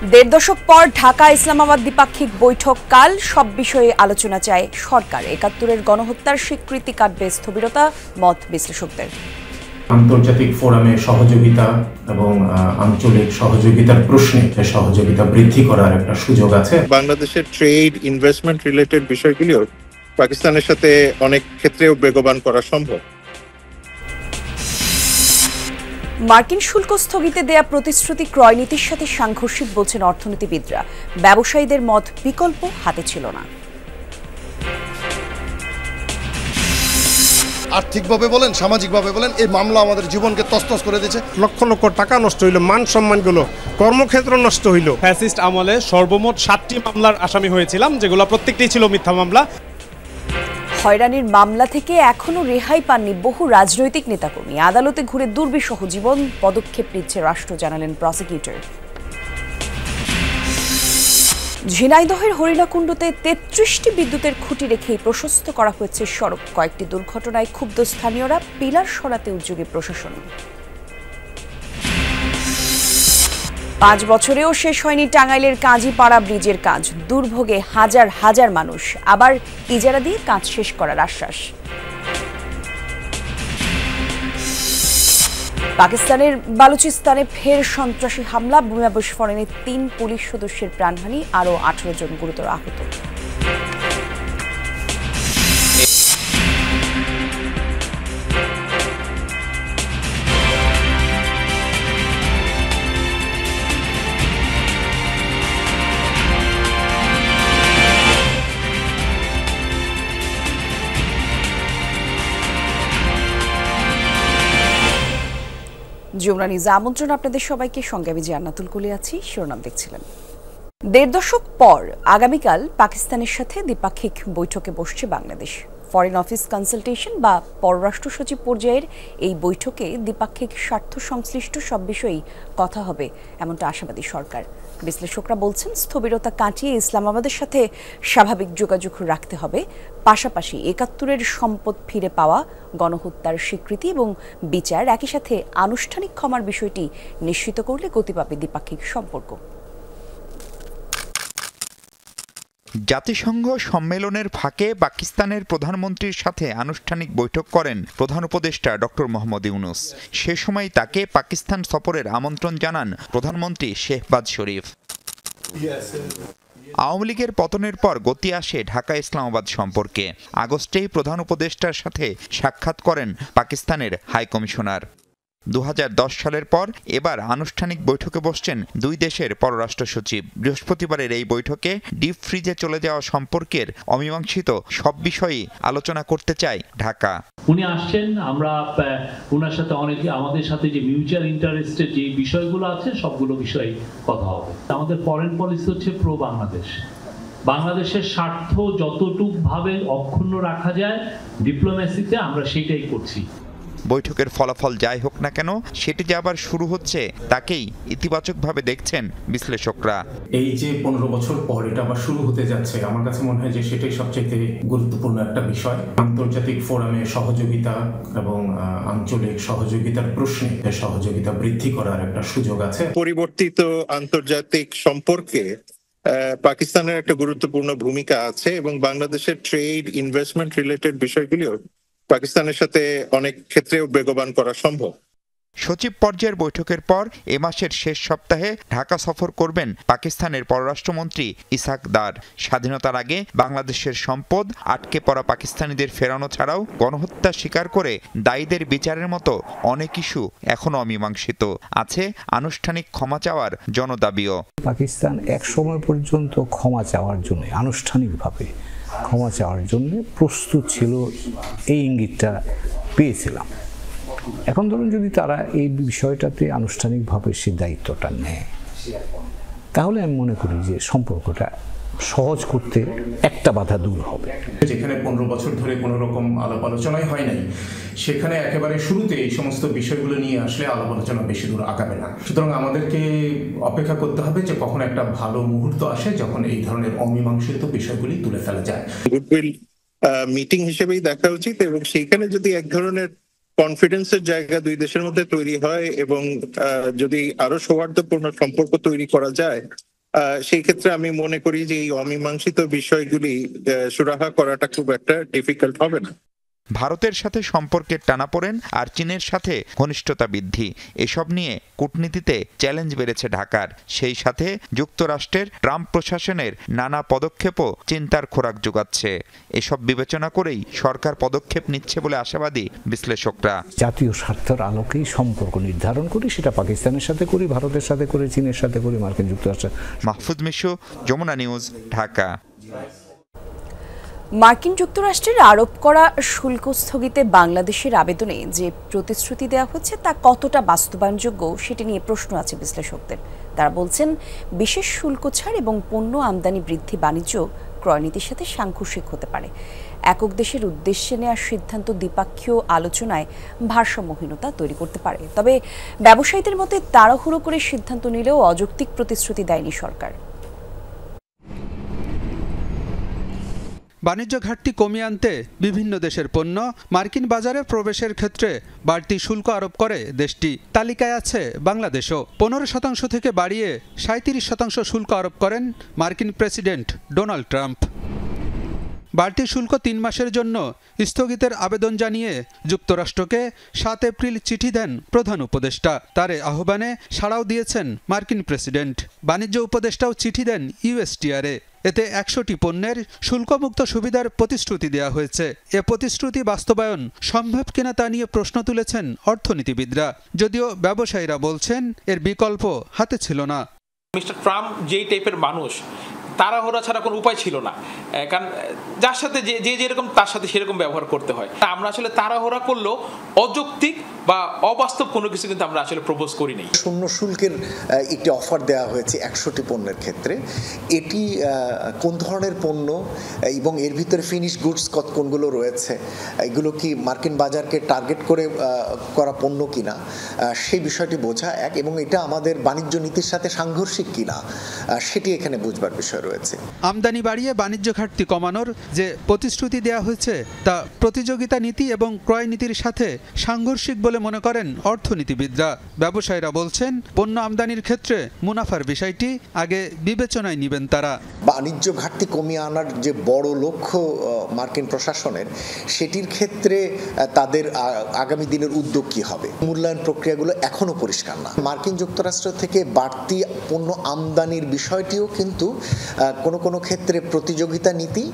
দেড় দশক পর ঢাকা ইসলামাবাদ দ্বিপাক্ষিক বৈঠক কাল সব বিষয়ে আলোচনা চায় সরকার। ৭১-এর গণহত্যার স্বীকৃতি কাটবে স্থবিরতা, মত বিশ্লেষকদের। আন্তর্জাতিক ফোরামে সহযোগিতা এবং আঞ্চলিক সহযোগিতার প্রশ্নে সহযোগিতা বৃদ্ধি করার একটা সুযোগ আছে। বাংলাদেশের ট্রেড ইনভেস্টমেন্ট রিলেটেড বিষয়গুলিও পাকিস্তানের সাথে অনেক ক্ষেত্রেও বেগবান করা সম্ভব। মার্কিন শুল্ক স্থগিতে দেয়া প্রতিশ্রুতি ক্রয় নীতির সাথে সাংঘর্ষিক বলছেন অর্থনীতিবিদরা। ব্যবসায়ীদের মত বিকল্প হাতে ছিল না। আর্থিকভাবে বলেন, সামাজিকভাবে বলেন, এই মামলা আমাদের জীবনকে তছনছ করে দিয়েছে। লক্ষ লক্ষ টাকা নষ্ট হইল, মান সম্মানগুলো, কর্মক্ষেত্র নষ্ট হইল। ফ্যাসিস্ট আমলে সর্বমোট 7টি মামলার আসামি হয়েছিলাম, যেগুলো প্রত্যেকটাই ছিল মিথ্যা মামলা। হয়রানির মামলা থেকে এখনো রেহাই পাননি বহু রাজনৈতিক নেতাকর্মী। আদালতে ঘুরে দুর্বিষহ জীবন, পদক্ষেপ নিচ্ছে রাষ্ট্র, জানালেন প্রসিকিউটর। ঝিনাইদহের হরিণাকুণ্ডুতে ৩৩টি বিদ্যুতের খুঁটি রেখেই প্রশস্ত করা হয়েছে সড়ক। কয়েকটি দুর্ঘটনায় ক্ষুব্ধ স্থানীয়রা, পিলার সরাতে উদ্যোগী প্রশাসন। ৫ বছরেও শেষ হয়নি টাঙ্গাইলের কাজীপাড়া ব্রিজের কাজ। দুর্ভোগে হাজার হাজার মানুষ। আবার ইজারা দিয়ে কাজ শেষ করার আশ্বাস। পাকিস্তানের বালুচিস্তানে ফের সন্ত্রাসী হামলা, বোমা বিস্ফোরণে ৩ পুলিশ সদস্যের প্রাণহানি, আরও ১৮ জন গুরুতর আহত। যমুনা নিউজে আমন্ত্রণ আপনাদের সবাইকে। সঙ্গে আমি জান্নাতুল কুলি আছি। শিরোনাম দেখছিলেন। দেড় দশক পর আগামীকাল পাকিস্তানের সাথে দ্বিপাক্ষিক বৈঠকে বসছে বাংলাদেশ। ফরেন অফিস কনসালটেশন বা পররাষ্ট্র সচিব পর্যায়ের এই বৈঠকে দ্বিপাক্ষিক স্বার্থ সংশ্লিষ্ট সব বিষয়েই কথা হবে, এমনটা আশাবাদী সরকার। বিশ্লেষকরা বলছেন, স্থবিরতা কাটিয়ে ইসলামাবাদের সাথে স্বাভাবিক যোগাযোগ রাখতে হবে। পাশাপাশি ৭১-এর সম্পদ ফিরে পাওয়া, গণহত্যার স্বীকৃতি এবং বিচার, একই সাথে আনুষ্ঠানিক ক্ষমার বিষয়টি নিশ্চিত করলে গতি পাবে দ্বিপাক্ষিক সম্পর্ক। জাতিসংঘ সম্মেলনের ফাঁকে পাকিস্তানের প্রধানমন্ত্রীর সাথে আনুষ্ঠানিক বৈঠক করেন প্রধান উপদেষ্টা ডক্টর মোহাম্মদ ইউনূস। সে সময় তাকে পাকিস্তান সফরের আমন্ত্রণ জানান প্রধানমন্ত্রী শেহবাজ শরীফ। আওয়ামী লীগের পতনের পর গতি আসে ঢাকা ইসলামাবাদ সম্পর্কে। আগস্টেই প্রধান উপদেষ্টার সাথে সাক্ষাৎ করেন পাকিস্তানের হাইকমিশনার। ২০১০ সালের পর এবার আনুষ্ঠানিক বৈঠকে বসছেন দুই দেশের পররাষ্ট্র সচিব। বৃহস্পতিবারের এই বৈঠকে ডিপ ফ্রিজে চলে যাওয়া সম্পর্কের অমীমাংসিত সব বিষয়ই আলোচনা করতে চায় ঢাকা। উনি আসছেন, আমরা ওনার সাথে অনেকে আমাদের সাথে যে মিউচুয়াল ইন্টারেস্টের যে বিষয়গুলো আছে সবগুলো বিষয়ে কথা হবে। আমাদের ফরেন পলিসি হচ্ছে প্রো বাংলাদেশ। বাংলাদেশের স্বার্থ যতটুক ভাবে অক্ষুণ্ণ রাখা যায় ডিপ্লোম্যাসিতে, আমরা সেটাই করছি। বৈঠকের ফলাফল যাই হোক না কেন, সেটি যে আবার শুরু হচ্ছে তাকেই ইতিবাচকভাবে দেখছেন বিশ্লেষকরা। এই যে 15 বছর পর এটা আবার শুরু হতে যাচ্ছে, আমার কাছে মনে হয় যে সেটাই সবচেয়ে গুরুত্বপূর্ণ একটা বিষয়। আন্তর্জাতিক ফোরামে সহযোগিতা এবং আঞ্চলিক সহযোগিতার প্রশ্নে সহযোগিতা বৃদ্ধি করার একটা সুযোগ আছে। পরিবর্তিত আন্তর্জাতিক সম্পর্কে পাকিস্তানের একটা গুরুত্বপূর্ণ ভূমিকা আছে এবং বাংলাদেশের ট্রেড ইনভেস্টমেন্ট রিলেটেড বিষয়গুলিও পাকিস্তানের সাথে অনেক ক্ষেত্রেও বেগবান করা সম্ভব। সচিব পর্যায়ের বৈঠকের পর এ মাসের শেষ সপ্তাহে ঢাকা সফর করবেন পাকিস্তানের পররাষ্ট্রমন্ত্রী ইসহাক দার। স্বাধীনতার আগে বাংলাদেশের সম্পদ আটকে পড়া পাকিস্তানিদের ফেরানো ছাড়াও গণহত্যা স্বীকার করে দায়ীদের বিচারের মতো অনেক ইস্যু এখনো অমীমাংসিত আছে। আনুষ্ঠানিক ক্ষমা চাওয়ার জনদাবিও। পাকিস্তান এক সময় পর্যন্ত ক্ষমা চাওয়ার জন্য, আনুষ্ঠানিকভাবে ক্ষমা চাওয়ার জন্য প্রস্তুত ছিল, এই ইঙ্গিতটা পেয়েছিলাম। এখন ধরুন, যদি তারা এই বিষয়টাতে আনুষ্ঠানিকভাবে সে দায়িত্বটা নেয়, তাহলে আমি মনে করি যে সম্পর্কটা সহজ করতে একটা বাধা দূর হবে। যেখানে 15 বছর ধরে কোনো রকম আলাপ আলোচনাই হয় নাই, সেখানে একেবারে শুরুতে এই সমস্ত বিষয়গুলো নিয়ে আসলে আলাপ আলোচনা বেশি দূর আগাবে না। সুতরাং আমাদেরকে অপেক্ষা করতে হবে যে কখন একটা ভালো মুহূর্ত আসে যখন এই ধরনের অমীমাংসিত বিষয়গুলি তুলে ফেলা যায়। গুডউইল মিটিং হিসেবেই দেখা উচিত এবং সেইখানে যদি এক ধরনের কনফিডেন্সের জায়গা দুই দেশের মধ্যে তৈরি হয় এবং যদি আরো সৌহার্দ্যপূর্ণ সম্পর্ক তৈরি করা যায়, সেই ক্ষেত্রে আমি মনে করি যে এই অমীমাংসিত বিষয়গুলি সুরাহা করাটা খুব একটা ডিফিকাল্ট হবে না। ভারতের সাথে সম্পর্কের টানাপোড়েন আর চীনের সাথে ঘনিষ্ঠতা বৃদ্ধি এসব নিয়ে কূটনীতিতে চ্যালেঞ্জ বেড়েছে ঢাকার। সেই সাথে যুক্তরাষ্ট্রের ট্রাম্প প্রশাসনের নানা পদক্ষেপও চিন্তার খোরাক যোগাচ্ছে। এসব বিবেচনা করেই সরকার পদক্ষেপ নিচ্ছে বলে আশাবাদী বিশ্লেষকরা। জাতীয় স্বার্থের আলোকেই সম্পর্ক নির্ধারণ করি, সেটা পাকিস্তানের সাথে করি, ভারতের সাথে করি, চীনের সাথে করি, মার্কিন যুক্তরাষ্ট্র। মাহফুজ মিশু, যমুনা নিউজ, ঢাকা। মার্কিন যুক্তরাষ্ট্রের আরোপ করা শুল্ক স্থগিতে বাংলাদেশের আবেদনে যে প্রতিশ্রুতি দেওয়া হচ্ছে তা কতটা বাস্তবায়নযোগ্য সেটি নিয়ে প্রশ্ন আছে বিশ্লেষকদের। তারা বলছেন, বিশেষ শুল্ক ছাড় এবং পণ্য আমদানি বৃদ্ধি বাণিজ্য ক্রয়নীতির সাথে সাংঘর্ষিক হতে পারে। একক দেশের উদ্দেশ্যে নেওয়ার সিদ্ধান্ত দ্বিপাক্ষীয় আলোচনায় ভারসাম্যহীনতা তৈরি করতে পারে। তবে ব্যবসায়ীদের মতে তাড়াহুড়ো করে সিদ্ধান্ত নিলেও অযৌক্তিক প্রতিশ্রুতি দেয়নি সরকার। বাণিজ্য ঘাটতি কমিয়ে আনতে বিভিন্ন দেশের পণ্য মার্কিন বাজারে প্রবেশের ক্ষেত্রে বাড়তি শুল্ক আরোপ করে দেশটি। তালিকায় আছে বাংলাদেশও। 15% থেকে বাড়িয়ে 37% শুল্ক আরোপ করেন মার্কিন প্রেসিডেন্ট ডোনাল্ড ট্রাম্প। বাড়তি শুল্ক 3 মাসের জন্য স্থগিতের আবেদন জানিয়ে যুক্তরাষ্ট্রকে 7 এপ্রিল চিঠি দেন প্রধান উপদেষ্টা। তার আহ্বানে সাড়াও দিয়েছেন মার্কিন প্রেসিডেন্ট। বাণিজ্য উপদেষ্টাও চিঠি দেন ইউএসটিআরে। এতে 100টি পণ্যের শুল্কমুক্ত সুবিধার প্রতিশ্রুতি দেওয়া হয়েছে। এ প্রতিশ্রুতি বাস্তবায়ন সম্ভব কিনা তা নিয়ে প্রশ্ন তুলেছেন অর্থনীতিবিদরা। যদিও ব্যবসায়ীরা বলছেন এর বিকল্প হাতে ছিল না। মিস্টার ট্রাম্প যেই টাইপের মানুষ, তাড়াহুড়া ছাড়া কোনো উপায় ছিল না, কারণ যার সাথে যে যেরকম তার সাথে সেরকম ব্যবহার করতে হয়। আমরা আসলে তাড়াহুড়া করলেও অযৌক্তিক বা অবাস্তব কোনো কিছু কিন্তু আমরা আসলে প্রপোজ করি নাই। শূন্য শুল্কের একটি অফার দেওয়া হয়েছে 100টি পণ্যের ক্ষেত্রে। এটি কোন ধরনের পণ্য এবং এর ভিতরে ফিনিশ গুডস কোনগুলো রয়েছে, এগুলো কি মার্কিন বাজারকে টার্গেট করে করা পণ্য কিনা, সেই বিষয়টি বোঝা এক, এবং এটা আমাদের বাণিজ্য নীতির সাথে সাংঘর্ষিক কিনা সেটি এখানে বুঝবার বিষয় রয়েছে। আমদানি বাড়িয়ে বাণিজ্য ঘাটতি কমানোর যে প্রতিশ্রুতি দেওয়া হয়েছে তা প্রতিযোগিতা নীতি এবং ক্রয় নীতির সাথে সাংঘর্ষিক বলে মনে করেন অর্থনীতিবিদরা। ব্যবসায়ীরা বলছেন, পণ্য আমদানির ক্ষেত্রে মুনাফার বিষয়টি আগে বিবেচনায় নেবেন তারা। বাণিজ্য ঘাটতি কমিয়ে আনার যে বড় লক্ষ্য মার্কিন প্রশাসনের, সেটির ক্ষেত্রে তাদের আগামী দিনের উদ্যোগ কি হবে, মূল্যায়ন প্রক্রিয়াগুলো এখনো পরিষ্কার না। মার্কিন যুক্তরাষ্ট্র থেকে বাড়তি পণ্য আমদানির বিষয়টিও কিন্তু কোনো ক্ষেত্রে প্রতিযোগিতা নীতি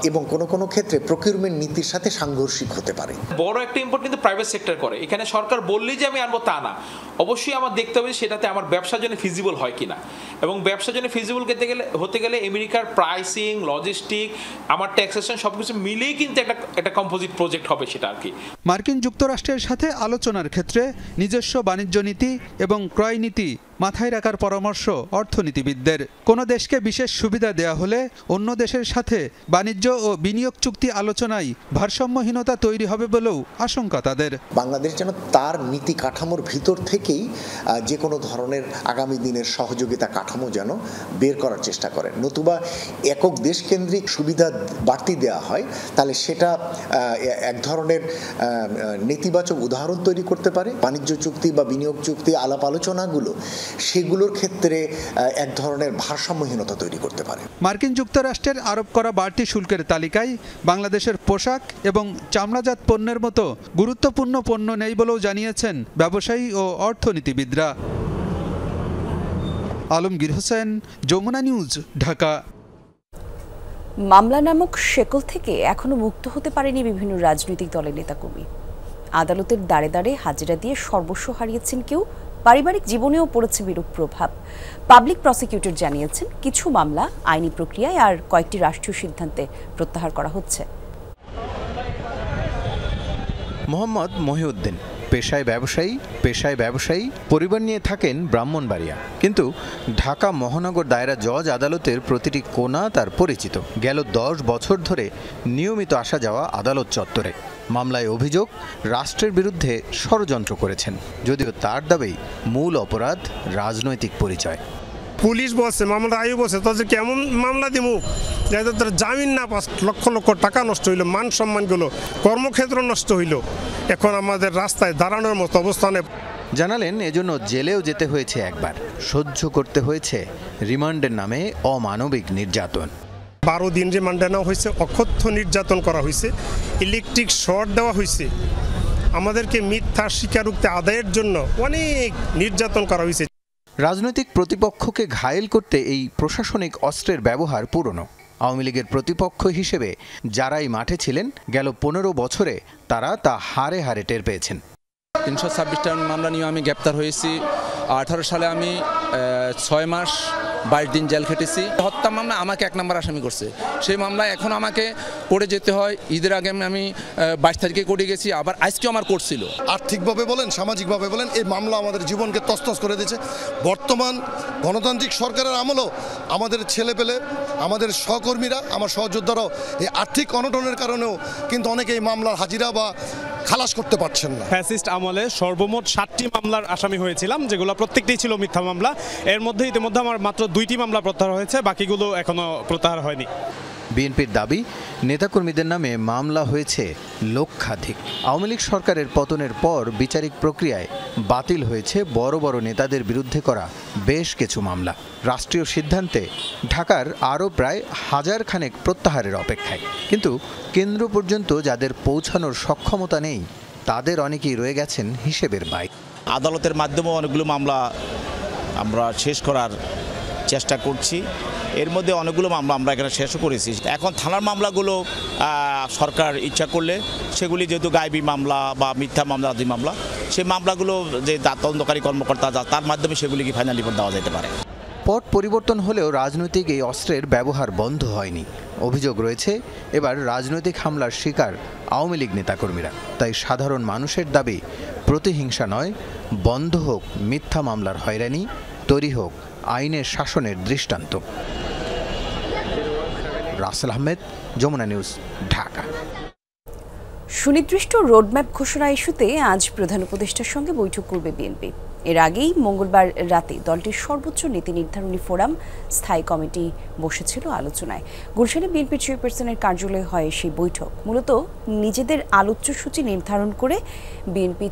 এবং কোনো ক্ষেত্রে প্রকিউরমেন্ট নীতির সাথে সাংঘর্ষিক হতে পারে। বড় একটা ইম্পোর্ট কিন্তু প্রাইভেট সেক্টর করে। এখানে সরকার বললেই যে আমি আনবো তা না, অবশ্যই আমার দেখতে হবে সেটাতে আমার ব্যবসার জন্য ফিজিবল হয় কিনা, এবং ব্যবসার জন্য ফিজিবল হতে গেলে আমেরিকার প্রাইসিং, লজিস্টিক, আমার ট্যাক্সেশন সবকিছু মিলেই কিন্তু একটা কম্পোজিট প্রজেক্ট হবে সেটা আর কি। মার্কিন যুক্তরাষ্ট্রের সাথে আলোচনার ক্ষেত্রে নিজস্ব বাণিজ্য নীতি এবং ক্রয় নীতি মাথায় রাখার পরামর্শ অর্থনীতিবিদদের। কোনো দেশকে বিশেষ সুবিধা দেয়া হলে অন্য দেশের সাথে বাণিজ্য ও বিনিয়োগ চুক্তি আলোচনায় ভারসাম্যহীনতা তৈরি হবে বলেও আশঙ্কা তাদের। বাংলাদেশ যেন তার নীতি কাঠামোর ভিতর থেকেই যে কোনো ধরনের আগামী দিনের সহযোগিতা কাঠামো যেন বের করার চেষ্টা করে, নতুবা একক দেশকেন্দ্রিক সুবিধা বাড়তি দেওয়া হয়, তাহলে সেটা এক ধরনের নেতিবাচক উদাহরণ তৈরি করতে পারে। বাণিজ্য চুক্তি বা বিনিয়োগ চুক্তি আলাপ আলোচনাগুলো, সেগুলোর ক্ষেত্রে এক ধরনের ভারসাম্যহীনতা তৈরি করতে পারে। মার্কিন যুক্তরাষ্ট্রের আরোপ করা বাড়তি শুল্কের তালিকায় বাংলাদেশের পোশাক এবং চামড়াজাত পণ্যের মতো গুরুত্বপূর্ণ পণ্য নেই বলেও জানিয়েছেন ব্যবসায়ী ও অর্থনীতিবিদরা। আলমগীর হোসেন, যমুনা নিউজ, ঢাকা। মামলা নামক শেকল থেকে এখনো মুক্ত হতে পারেনি বিভিন্ন রাজনৈতিক দলের নেতাকর্মী। আদালতের দাঁড়ে দাঁড়ে হাজিরা দিয়ে সর্বস্ব হারিয়েছেন কেউ, পারিবারিক জীবনেও পড়েছে বিরূপ প্রভাব। পাবলিক প্রসিকিউটর জানিয়েছেন, কিছু মামলা আইনি প্রক্রিয়ায় আর কয়েকটি রাষ্ট্রীয় সিদ্ধান্তে প্রত্যাহার করা হচ্ছে। মোহাম্মদ মহিউদ্দিন পেশায় ব্যবসায়ী, পরিবার নিয়ে থাকেন ব্রাহ্মণবাড়িয়া, কিন্তু ঢাকা মহানগর দায়রা জজ আদালতের প্রতিটি কোণা তার পরিচিত। গেল 10 বছর ধরে নিয়মিত আসা যাওয়া আদালত চত্বরে। মামলায় অভিযোগ, রাষ্ট্রের বিরুদ্ধে ষড়যন্ত্র করেছেন, যদিও তার দাবি মূল অপরাধ রাজনৈতিক পরিচয়। পুলিশ বলছে, মামলা আয়ু বলছে, তাদের কেমন মামলা দিব যাতে তারা জামিন না পাস, লক্ষ লক্ষ টাকা নষ্ট হইলো, মান সম্মানগুলো, কর্মক্ষেত্র নষ্ট হইলো। এখন আমাদের রাস্তায় দাঁড়ানোর মতো অবস্থানে। জানালেন এজন্য জেলেও যেতে হয়েছে একবার, সহ্য করতে হয়েছে রিমান্ডের নামে অমানবিক নির্যাতন। 12 দিন রিমান্ডে নেওয়া হয়েছে, অকথ্য নির্যাতন করা হয়েছে, ইলেকট্রিক শর্ট দেওয়া হয়েছে, আমাদেরকে মিথ্যা স্বীকারোক্তি আদায়ের জন্য অনেক নির্যাতন করা হয়েছে। রাজনৈতিক প্রতিপক্ষকে ঘায়েল করতে এই প্রশাসনিক অস্ত্রের ব্যবহার পুরনো। আওয়ামী লীগের প্রতিপক্ষ হিসেবে যারাই মাঠে ছিলেন গেল 15 বছরে তারা তা হারে হারে টের পেয়েছেন। 326টা মামলা নিয়ে আমি গ্রেপ্তার হয়েছি। 18 সালে আমি 6 মাস 22 দিন জেল খেটেছি। হত্যা মামলা আমাকে 1 নম্বর আসামি করছে। সেই মামলায় এখন আমাকে কোর্টে যেতে হয়। ঈদের আগে আমি 22 তারিখে কোর্টে গেছি, আবার আজকেও আমার কোর্ট ছিল। আর্থিকভাবে বলেন, সামাজিকভাবে বলেন, এই মামলা আমাদের জীবনকে তছনছ করে দিয়েছে। বর্তমান গণতান্ত্রিক সরকারের আমলেও আমাদের ছেলেপেলে, আমাদের সহকর্মীরা, আমার সহযোদ্ধারাও এই আর্থিক অনটনের কারণেও কিন্তু অনেকে এই মামলার হাজিরা বা খালাস করতে পারছেন না। ফ্যাসিস্ট আমলে সর্বমোট 7টি মামলার আসামি হয়েছিলাম, যেগুলো প্রত্যেকটাই ছিল মিথ্যা মামলা। এর মধ্যে ইতিমধ্যে আমার মাত্র 2টি মামলা প্রত্যাহার হয়েছে, বাকিগুলো এখনো প্রত্যাহার হয়নি। বিএনপির দাবি, নেতাকর্মীদের নামে মামলা হয়েছে লক্ষাধিক। আওয়ামী লীগ সরকারের পতনের পর বিচারিক প্রক্রিয়ায় বাতিল হয়েছে বড় বড় নেতাদের বিরুদ্ধে করা বেশ কিছু মামলা। রাষ্ট্রীয় সিদ্ধান্তে ঢাকার আরও প্রায় 1000 খানেক প্রত্যাহারের অপেক্ষায়। কিন্তু কেন্দ্র পর্যন্ত যাদের পৌঁছানোর সক্ষমতা নেই তাদের অনেকেই রয়ে গেছেন হিসেবের বাইরে। আদালতের মাধ্যমে অনেকগুলো মামলা আমরা শেষ করার চেষ্টা করছি। এর মধ্যে অনেকগুলো মামলা আমরা এখানে শেষও করেছি। এখন থানার মামলাগুলো সরকার ইচ্ছা করলে সেগুলি যেহেতু গায়েবী মামলা বা মিথ্যা মামলা, আদি মামলা, সেই মামলাগুলো যে তদন্তকারী কর্মকর্তা তার মাধ্যমে সেগুলিকে ফাইনাল রিপোর্ট দেওয়া যেতে পারে। পট পরিবর্তন হলেও রাজনৈতিক এই অস্ত্রের ব্যবহার বন্ধ হয়নি। অভিযোগ রয়েছে এবার রাজনৈতিক হামলার শিকার আওয়ামী লীগ নেতাকর্মীরা। তাই সাধারণ মানুষের দাবি, প্রতিহিংসা নয়, বন্ধ হোক মিথ্যা মামলার হয়রানি, তৈরি হোক আইনের শাসনের দৃষ্টান্ত। রাসেল আহমেদ, যমুনা নিউজ, ঢাকা। সুনির্দিষ্ট রোডম্যাপ ঘোষণা ইস্যুতে আজ প্রধান উপদেষ্টার সঙ্গে বৈঠক করবে বিএনপি। এর আগেই মঙ্গলবার রাতে দলটির সর্বোচ্চ নীতি নির্ধারণী ফোরাম স্থায়ী কমিটি বসেছিল আলোচনায়। গুলশানে বিএনপির চেয়ারপারসনের কার্যালয়ে হয় সেই বৈঠক। মূলত নিজেদের আলোচ্য সূচি নির্ধারণ করে বিএনপি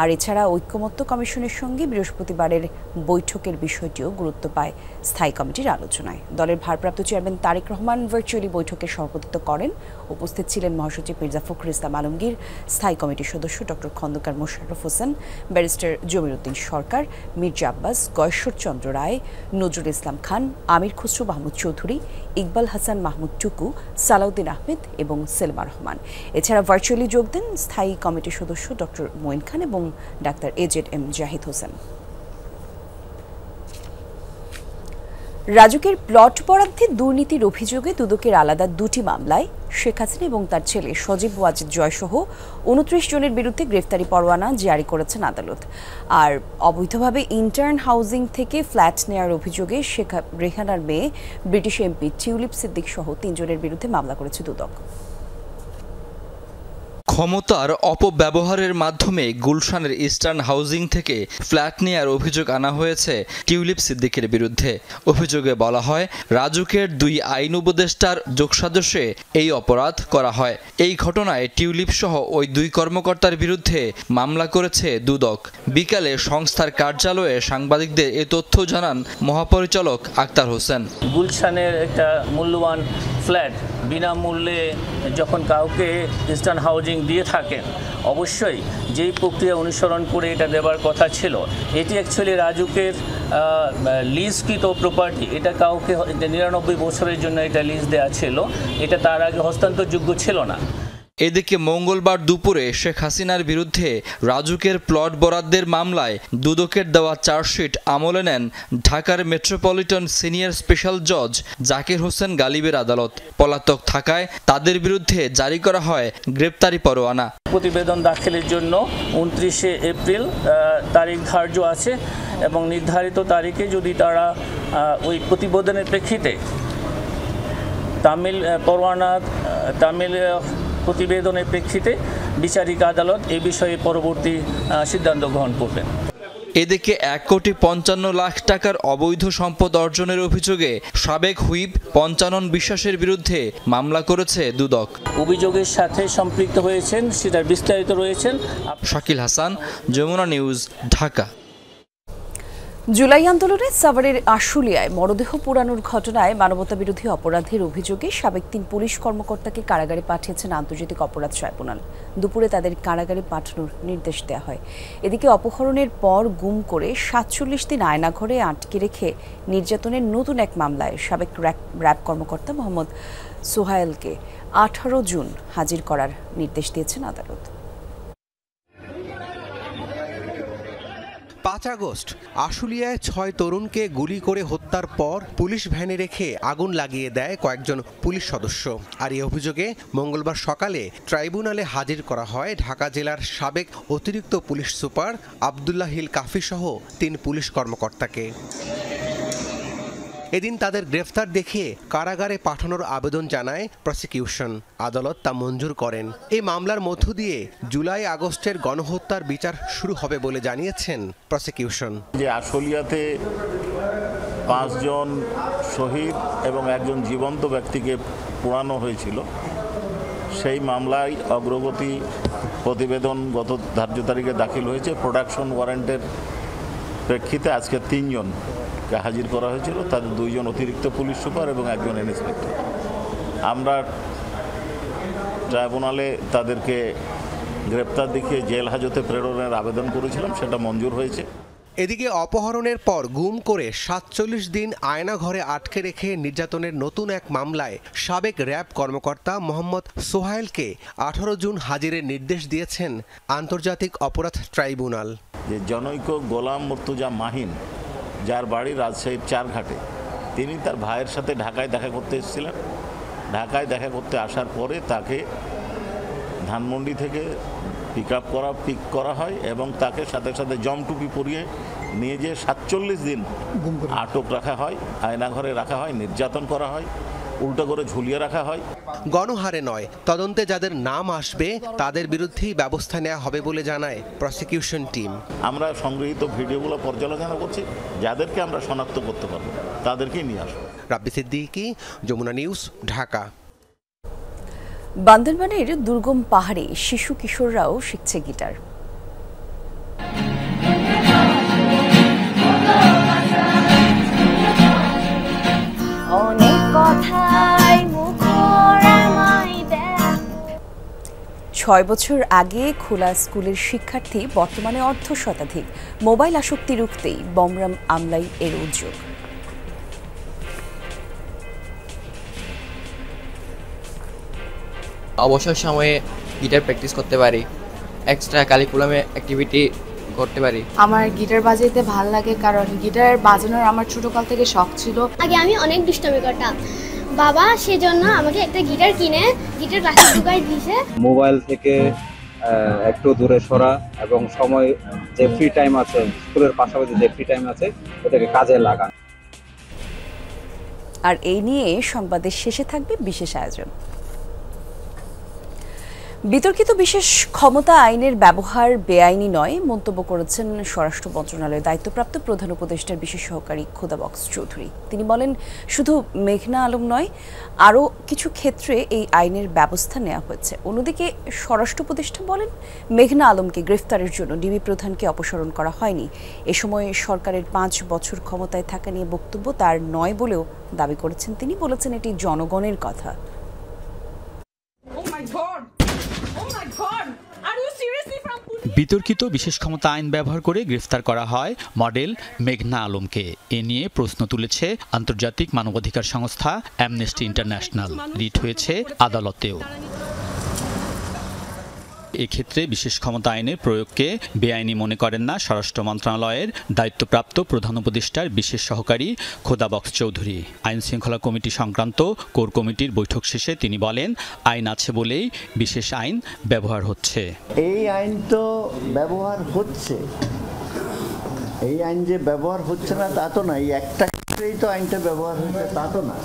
আর এছাড়া ঐক্যমত্য কমিশনের সঙ্গে বৃহস্পতিবারের বৈঠকের বিষয়টিও গুরুত্ব পায় স্থায়ী কমিটির আলোচনায়। দলের ভারপ্রাপ্ত চেয়ারম্যান তারেক রহমান ভার্চুয়ালি বৈঠকে সভাপতিত্ব করেন। উপস্থিত ছিলেন মহাসচিব মির্জা ফখরুল ইসলাম আলমগীর, স্থায়ী কমিটির সদস্য ডক্টর খন্দকার মোশাররফ হোসেন, ব্যারিস্টার জমির উদ্দিন সরকার, মির্জা আব্বাস, গয়েশ্বরচন্দ্র রায়, নজরুল ইসলাম খান, আমির খসরু মাহমুদ চৌধুরী, ইকবাল হাসান মাহমুদ টুকু, সালাউদ্দিন আহমেদ এবং সেলমা রহমান। এছাড়া ভার্চুয়ালি যোগ দেন স্থায়ী কমিটির সদস্য ডক্টর মঈন খান এবং ডাক্তার এজেড-এম জাহিদ হোসেন। রাজুকের প্লট বরাদ্দে দুর্নীতির অভিযোগে দুদকের আলাদা 2টি মামলায় শেখ হাসিনা এবং তার ছেলে সজীব ওয়াজেদ জয়সহ 29 জনের বিরুদ্ধে গ্রেফতারি পরোয়ানা জারি করেছেন আদালত। আর অবৈধভাবে ইন্টার্ন হাউজিং থেকে ফ্ল্যাট নেয়ার অভিযোগে শেখ রেহানার মেয়ে ব্রিটিশ এমপি টিউলিপ সিদ্দিক সহ 3 জনের বিরুদ্ধে মামলা করেছে দুদক। ক্ষমতার অপব্যবহারের মাধ্যমে গুলশানের ইস্টার্ন হাউজিং থেকে ফ্ল্যাট নেয়ার অভিযোগ আনা হয়েছে টিউলিপ সিদ্দিকের বিরুদ্ধে। অভিযোগে বলা হয়, রাজুকের 2 আইন উপদেষ্টার যোগসাজশে এই অপরাধ করা হয়। এই ঘটনায় টিউলিপ সহ ওই 2 কর্মকর্তার বিরুদ্ধে মামলা করেছে দুদক। বিকালে সংস্থার কার্যালয়ে সাংবাদিকদের এ তথ্য জানান মহাপরিচালক আক্তার হোসেন। গুলশানের একটা মূল্যবান ফ্ল্যাট বিনামূল্যে যখন কাউকে ইস্টার্ন হাউজিং দিয়ে থাকেন, অবশ্যই যেই প্রক্রিয়া অনুসরণ করে এটা দেওয়ার কথা ছিল, এটি অ্যাকচুয়ালি রাজুকের লিজকৃত প্রপার্টি। এটা কাউকে 99 বছরের জন্য এটা লিজ দেওয়া ছিল, এটা তার আগে হস্তান্তরযোগ্য ছিল না। এদিকে মঙ্গলবার দুপুরে শেখ হাসিনার বিরুদ্ধে রাজুকের প্লট বরাদ্দের মামলায় দুদকের দেওয়া চার্জশিট আমলে নেন ঢাকার মেট্রোপলিটন সিনিয়র স্পেশাল জজ জাকির হোসেন গালিবের আদালত। পলাতক থাকায় তাদের বিরুদ্ধে জারি করা হয় গ্রেপ্তারি পরোয়ানা। প্রতিবেদন দাখিলের জন্য 29শে এপ্রিল তারিখ ধার্য আছে এবং নির্ধারিত তারিখে যদি তারা ওই প্রতিবেদনের প্রেক্ষিতে তামিল প্রতিবেদনের প্রেক্ষিতে বিচারিক আদালত এই বিষয়ে পরবর্তী সিদ্ধান্ত গ্রহণ করবেন। এদিকে 1,55,00,000 টাকার অবৈধ সম্পদ অর্জনের অভিযোগে সাবেক হুইপ পঞ্চানন বিশ্বাসের বিরুদ্ধে মামলা করেছে দুদক। অভিযোগের সাথে সম্পৃক্ত হয়েছেন সেটার বিস্তারিত রয়েছেন। শাকিল হাসান, যমুনা নিউজ, ঢাকা। জুলাই আন্দোলনে সাভারের আশুলিয়ায় মরদেহ পোড়ানোর ঘটনায় মানবতাবিরোধী অপরাধের অভিযোগে সাবেক 3 পুলিশ কর্মকর্তাকে কারাগারে পাঠিয়েছেন আন্তর্জাতিক অপরাধ ট্রাইব্যুনাল। দুপুরে তাদের কারাগারে পাঠানোর নির্দেশ দেওয়া হয়। এদিকে অপহরণের পর গুম করে 47 দিন আয়নাঘরে আটকে রেখে নির্যাতনের নতুন এক মামলায় সাবেক র্যাব কর্মকর্তা মোহাম্মদ সোহায়েলকে 18 জুন হাজির করার নির্দেশ দিয়েছেন আদালত। 5 আগস্ট আশুলিয়ায় 6 তরুণকে গুলি করে হত্যার পর পুলিশ ভ্যানে রেখে আগুন লাগিয়ে দেয় কয়েকজন পুলিশ সদস্য। আর এই অভিযোগে মঙ্গলবার সকালে ট্রাইব্যুনালে হাজির করা হয় ঢাকা জেলার সাবেক অতিরিক্ত পুলিশ সুপার আব্দুল্লাহিল কাফি সহ 3 পুলিশ কর্মকর্তাকে। এদিন তাদের গ্রেফতার দেখিয়ে কারাগারে পাঠানোর আবেদন জানায় প্রসিকিউশন। আদালত তা মঞ্জুর করেন। এই মামলার মধ্য দিয়ে জুলাই আগস্টের গণহত্যার বিচার শুরু হবে বলে জানিয়েছেন প্রসিকিউশন। যে আশুলিয়াতে 5 জন শহীদ এবং 1 জন জীবন্ত ব্যক্তিকে পোড়ানো হয়েছিল, সেই মামলায় অগ্রগতি প্রতিবেদন গত ধার্য তারিখে দাখিল হয়েছে। প্রোডাকশন ওয়ারেন্টের প্রেক্ষিতে আজকে 3 জনকে হাজির করা হয়েছিল, তাদের 2 জন অতিরিক্ত পুলিশ সুপার এবং 1 জন ইন্সপেক্টর। আমরা ট্রাইব্যুনালে তাদেরকে গ্রেপ্তার দেখিয়ে জেল হাজতে প্রেরণের আবেদন করেছিলাম, সেটা মঞ্জুর হয়েছে। এদিকে অপহরণের পর গুম করে 47 দিন আয়নাঘরে আটকে রেখে নির্যাতনের নতুন এক মামলায় সাবেক র্যাব কর্মকর্তা মোহাম্মদ সোহায়েলকে 18 জুন হাজিরের নির্দেশ দিয়েছেন আন্তর্জাতিক অপরাধ ট্রাইব্যুনাল। যে জনৈক গোলাম মুর্তজা মাহিন, যার বাড়ি রাজশাহীর 4 ঘাটে, তিনি তার ভাইয়ের সাথে ঢাকায় দেখা করতে এসেছিলেন। ঢাকায় দেখা করতে আসার পরে তাকে ধানমন্ডি থেকে পিক করা হয় এবং তাকে সাথে সাথে জমটুপি পরিয়ে নিয়ে যেয়ে 47 দিন আটক রাখা হয়, আয়নাঘরে রাখা হয়, নির্যাতন করা হয়, উল্টো করে ঝুলিয়ে রাখা হয়। গণহারে নয়, তদন্তে যাদের নাম আসবে তাদের বিরুদ্ধেই ব্যবস্থা নেওয়া হবে বলে জানায় প্রসিকিউশন টিম। আমরা সংগৃহীত ভিডিওগুলো পর্যালোচনা করছি, যাদেরকে আমরা শনাক্ত করতে পারবো তাদেরকেই নিয়ে আসবো। রাব্বি সিদ্দিকী, যমুনা নিউজ, ঢাকা। বান্দরবানের দুর্গম পাহাড়ে শিশু কিশোররাও শিখছে গিটার। ছয় বছর আগে খোলা স্কুলের শিক্ষার্থী বর্তমানে অর্ধশতাধিক। মোবাইল আসক্তি রুখতেই বমরাম আমলাই এর উদ্যোগ। অবসর সময়ে গিটার প্র্যাকটিস করতে পারি, এক্সট্রা কারিকুলামে অ্যাক্টিভিটি করতে পারি। আমার গিটার বাজাইতে ভালো লাগে কারণ গিটার বাজানোর আমার ছোটকাল থেকে শখ ছিল। আগে আমি অনেক দুষ্টামি করতাম, বাবা সেজন্য আমাকে একটা গিটার কিনে গিটার ক্লাসে ঢুকাই দিয়েছে। মোবাইল থেকে একটু দূরে সরা এবং সময় যে ফ্রি টাইম আছে, স্কুলের পাশাপাশি যে ফ্রি টাইম আছে ওটাকে কাজে লাগান। আর এই নিয়ে সংবাদের শেষে থাকবে বিশেষ আয়োজন। বিতর্কিত বিশেষ ক্ষমতা আইনের ব্যবহার বেআইনি নয় মন্তব্য করেছেন স্বরাষ্ট্র মন্ত্রণালয়ের দায়িত্বপ্রাপ্ত প্রধান উপদেষ্টার বিশেষ সহকারী খোদা বক্স চৌধুরী। তিনি বলেন, শুধু মেঘনা আলম নয়, আরও কিছু ক্ষেত্রে এই আইনের ব্যবস্থা নেওয়া হয়েছে। অন্যদিকে স্বরাষ্ট্র উপদেষ্টা বলেন, মেঘনা আলমকে গ্রেফতারের জন্য ডিবি প্রধানকে অপসারণ করা হয়নি। এ সময় সরকারের 5 বছর ক্ষমতায় থাকা নিয়ে বক্তব্য তার নয় বলেও দাবি করেছেন তিনি। বলেছেন, এটি জনগণের কথা। বিতর্কিত বিশেষ ক্ষমতা আইন ব্যবহার করে গ্রেফতার করা হয় মডেল মেঘনা আলমকে। এ নিয়ে প্রশ্ন তুলেছে আন্তর্জাতিক মানবাধিকার সংস্থা অ্যামনেস্টি ইন্টারন্যাশনাল। রিট হয়েছে আদালতেও। এক্ষেত্রে বিশেষ ক্ষমতা আইনের প্রয়োগকে বেআইনি মনে করেন না স্বরাষ্ট্র মন্ত্রণালয়ের দায়িত্বপ্রাপ্ত প্রধান উপদেষ্টার বিশেষ সহকারী খোদা বক্স চৌধুরী। আইন শৃঙ্খলা কমিটি সংক্রান্ত কোর কমিটির বৈঠক শেষে তিনি বলেন, আইন আছে বলেই বিশেষ আইন ব্যবহার হচ্ছে। এই আইন তো ব্যবহার হচ্ছে, এই আইন যে ব্যবহার হচ্ছে না তা তো না। এই একটা ক্ষেত্রেই তো আইনটা ব্যবহার হচ্ছে তা তো না,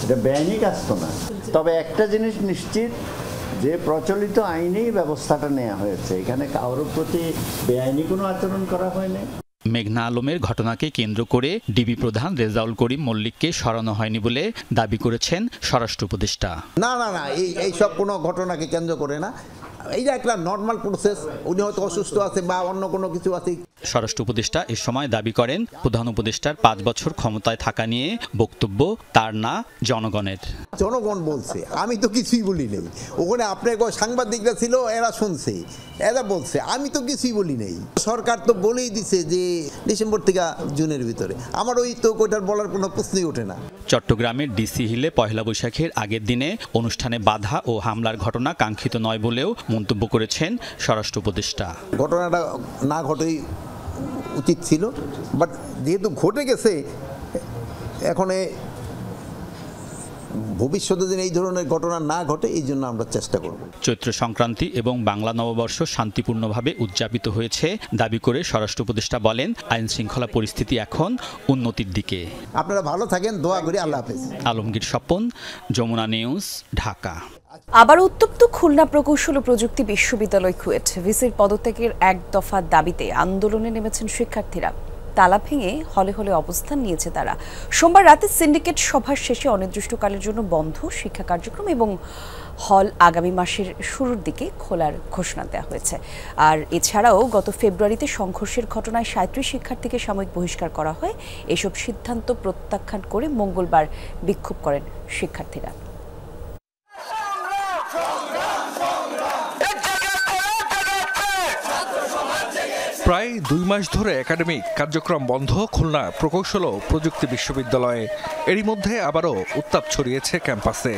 এটা বেআইনি কাজ তো না। তবে একটা জিনিস নিশ্চিত যে প্রচলিত আইনেই ব্যবস্থাটা নেওয়া হয়েছে, এখানে কারোর প্রতি বেআইনি কোনো আচরণ করা হয়নি। মেঘনা আলমের ঘটনাকে কেন্দ্র করে ডিবি প্রধান রেজাউল করিম মল্লিককে সরানো হয়নি বলে দাবি করেছেন স্বরাষ্ট্র উপদেষ্টা। না এই সব কোনো ঘটনাকে কেন্দ্র করে না, এইটা একটা নর্মাল প্রসেস। উনি হয়তো অসুস্থ আছে বা অন্য কোনো কিছু আছে। স্বরাষ্ট্র উপদেষ্টা এ সময় দাবি করেন প্রধান উপদেষ্টার 5 বছর ক্ষমতায় থাকা নিয়ে বক্তব্য তার না জনগণের। জনগণ বলছে, আমি তো কিছুই বলি নেই। ওখানে আপনার সাংবাদিকরা ছিল, এরা শুনছে, এরা বলছে, আমি তো কিছুই বলি নেই। সরকার তো বলেই দিছে যে ডিসেম্বর থেকে জুনের ভিতরে। আমার ওই তো ওইটার বলার কোনো প্রশ্নই ওঠে না। চট্টগ্রামের ডিসি হিলে পহেলা বৈশাখের আগের দিনে অনুষ্ঠানে বাধা ও হামলার ঘটনা কাঙ্ক্ষিত নয় বলেও মন্তব্য করেছেন স্বরাষ্ট্র উপদেষ্টা। ঘটনাটা না ঘটেই উচিত ছিল, বাট যেহেতু ঘটে গেছে, এখন ভবিষ্যতে যেন এই ধরনের ঘটনা না ঘটে এই জন্য আমরা চেষ্টা করব। চৈত্র সংক্রান্তি এবং বাংলা নববর্ষ শান্তিপূর্ণভাবে উদযাপিত হয়েছে দাবি করে স্বরাষ্ট্র উপদেষ্টা বলেন, আইন শৃঙ্খলা পরিস্থিতি এখন উন্নতির দিকে। আপনারা ভালো থাকেন, দোয়া করি। আল্লাহ হাফেজ। আলমগীর স্বপন, যমুনা নিউজ, ঢাকা। আবার উত্তপ্ত খুলনা প্রকৌশল ও প্রযুক্তি বিশ্ববিদ্যালয় কুয়েট। ভিসির পদত্যাগের এক দফা দাবিতে আন্দোলনে নেমেছেন শিক্ষার্থীরা। তালা ভেঙে হলে হলে অবস্থান নিয়েছে তারা। সোমবার রাতে সিন্ডিকেট সভার শেষে অনির্দিষ্টকালের জন্য বন্ধ শিক্ষা কার্যক্রম এবং হল আগামী মাসের শুরুর দিকে খোলার ঘোষণা দেওয়া হয়েছে। আর এছাড়াও গত ফেব্রুয়ারিতে সংঘর্ষের ঘটনায় 37 শিক্ষার্থীকে সাময়িক বহিষ্কার করা হয়। এসব সিদ্ধান্ত প্রত্যাখ্যান করে মঙ্গলবার বিক্ষোভ করেন শিক্ষার্থীরা। প্রায় 2 মাস ধরে একাডেমিক কার্যক্রম বন্ধ খুলনা প্রকৌশল ও প্রযুক্তি বিশ্ববিদ্যালয়ে। এরই মধ্যে আবারও উত্তাপ ছড়িয়েছে ক্যাম্পাসে।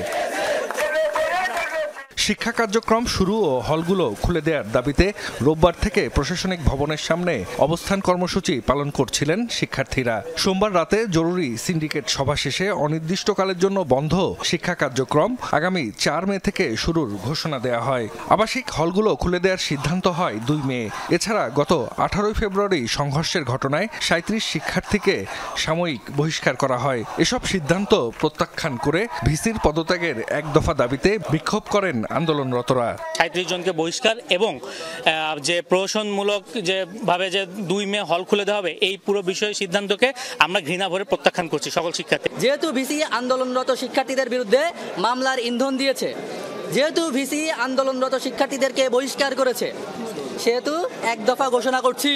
শিক্ষা কার্যক্রম শুরু ও হলগুলো খুলে দেওয়ার দাবিতে রোববার থেকে প্রশাসনিক ভবনের সামনে অবস্থান কর্মসূচি পালন করছিলেন শিক্ষার্থীরা। সোমবার রাতে জরুরি সিন্ডিকেট সভা শেষে অনির্দিষ্টকালের জন্য বন্ধ শিক্ষা কার্যক্রম আগামী 4 মে থেকে শুরুর ঘোষণা দেওয়া হয়। আবাসিক হলগুলো খুলে দেওয়ার সিদ্ধান্ত হয় 2 মে। এছাড়া গত 18 ফেব্রুয়ারি সংঘর্ষের ঘটনায় 37 শিক্ষার্থীকে সাময়িক বহিষ্কার করা হয়। এসব সিদ্ধান্ত প্রত্যাখ্যান করে ভিসির পদত্যাগের এক দফা দাবিতে বিক্ষোভ করেন আন্দোলনরতরা। 37 জনকে বহিষ্কার এবং যে প্রহসনমূলক যেভাবে যে 2 মে হল খুলে দেওয়া হবে, এই পুরো বিষয় সিদ্ধান্তকে আমরা ঘৃণা ভরে প্রত্যাখ্যান করছি সকল শিক্ষার্থী। যেহেতু ভিসি আন্দোলনরত শিক্ষার্থীদের বিরুদ্ধে মামলার ইন্ধন দিয়েছে, যেহেতু ভিসি আন্দোলনরত শিক্ষার্থীদেরকে বহিষ্কার করেছে, সেহেতু এক দফা ঘোষণা করছি,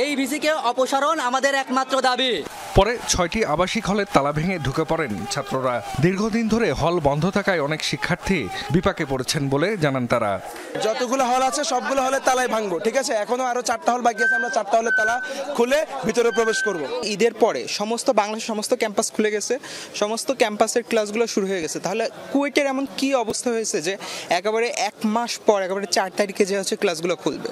এই ভিসিকে অপসারণ আমাদের একমাত্র দাবি। পরে 6টি আবাসিক হলের তালা ভেঙে ঢুকে পড়েন ছাত্ররা। দীর্ঘদিন ধরে হল বন্ধ থাকায় অনেক শিক্ষার্থী বিপাকে পড়েছেন বলে জানান তারা। যতগুলো হল আছে সবগুলো হলের তালাই ভাঙবো, ঠিক আছে? এখনো আরো 4টা হল বাকি আছে, আমরা 4টা হলের তালা খুলে ভিতরে প্রবেশ করব। ঈদের পরে সমস্ত বাংলাদেশের সমস্ত ক্যাম্পাস খুলে গেছে, সমস্ত ক্যাম্পাসের ক্লাসগুলো শুরু হয়ে গেছে। তাহলে কুয়েটের এমন কি অবস্থা হয়েছে যে একেবারে 1 মাস পর একেবারে 4 তারিখে যে হচ্ছে ক্লাসগুলো খুলবে?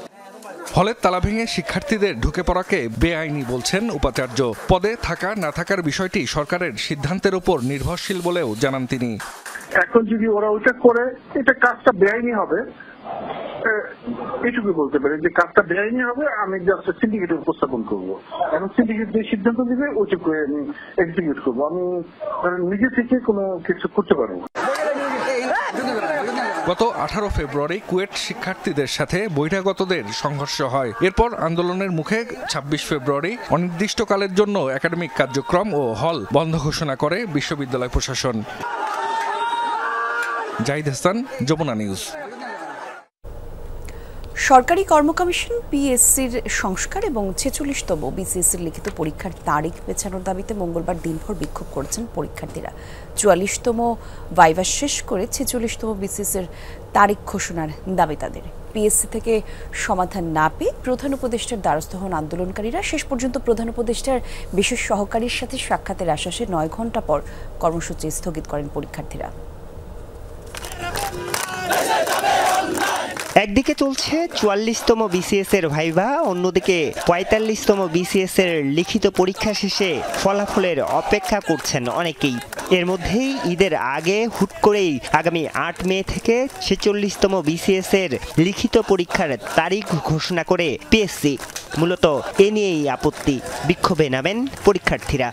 হলের তালা ভেঙে শিক্ষার্থীদের ঢুকে পড়াকে বেআইনি বলছেন উপাচার্য। পদে থাকা না থাকার বিষয়টি সরকারের সিদ্ধান্তের উপর নির্ভরশীল বলেও জানান তিনি। এখন যদি ওরা ওইটা করে, এটা কাজটা বেআইনি হবে, এটুকু বলতে পারি যে কাজটা বেআইনি হবে। আমি জাস্ট সিন্ডিকেটে উপস্থাপন করবো। এখন সিন্ডিকেট যে সিদ্ধান্ত দিবে ওইটুকু আমি এক্সিকিউট করবো। আমি নিজে থেকে কোনো কিছু করতে পারবো। গত 18 ফেব্রুয়ারি কুয়েট শিক্ষার্থীদের সাথে বহিরাগতদের সংঘর্ষ হয়। এরপর আন্দোলনের মুখে 26 ফেব্রুয়ারি অনির্দিষ্টকালের জন্য একাডেমিক কার্যক্রম ও হল বন্ধ ঘোষণা করে বিশ্ববিদ্যালয় প্রশাসন। জাহিদ হাসান, যমুনা নিউজ। সরকারি কর্ম কমিশন পিএসসির সংস্কার এবং 46তম বিসিএসের লিখিত পরীক্ষার তারিখ পেছানোর দাবিতে মঙ্গলবার দিনভর বিক্ষোভ করেছেন পরীক্ষার্থীরা। 44তম ভাইভা শেষ করে 46তম বিসিএসের তারিখ ঘোষণার দাবি তাদের। পিএসসি থেকে সমাধান না পেয়ে প্রধান উপদেষ্টার দ্বারস্থ হন আন্দোলনকারীরা। শেষ পর্যন্ত প্রধান উপদেষ্টার বিশেষ সহকারীর সাথে সাক্ষাতের আশ্বাসে 9 ঘণ্টা পর কর্মসূচি স্থগিত করেন পরীক্ষার্থীরা। একদিকে চলছে 44তম বিসিএস এর ভাইভা, অন্যদিকে 45তম বিসিএস এর লিখিত পরীক্ষা শেষে ফলাফলের অপেক্ষা করছেন অনেকেই। এর মধ্যেই ঈদের আগে হুট করেই আগামী 8 মে থেকে 46তম বিসিএস এর লিখিত পরীক্ষার তারিখ ঘোষণা করে পিএসসি। মূলত এ নিয়েই আপত্তি, বিক্ষোভে নামেন পরীক্ষার্থীরা।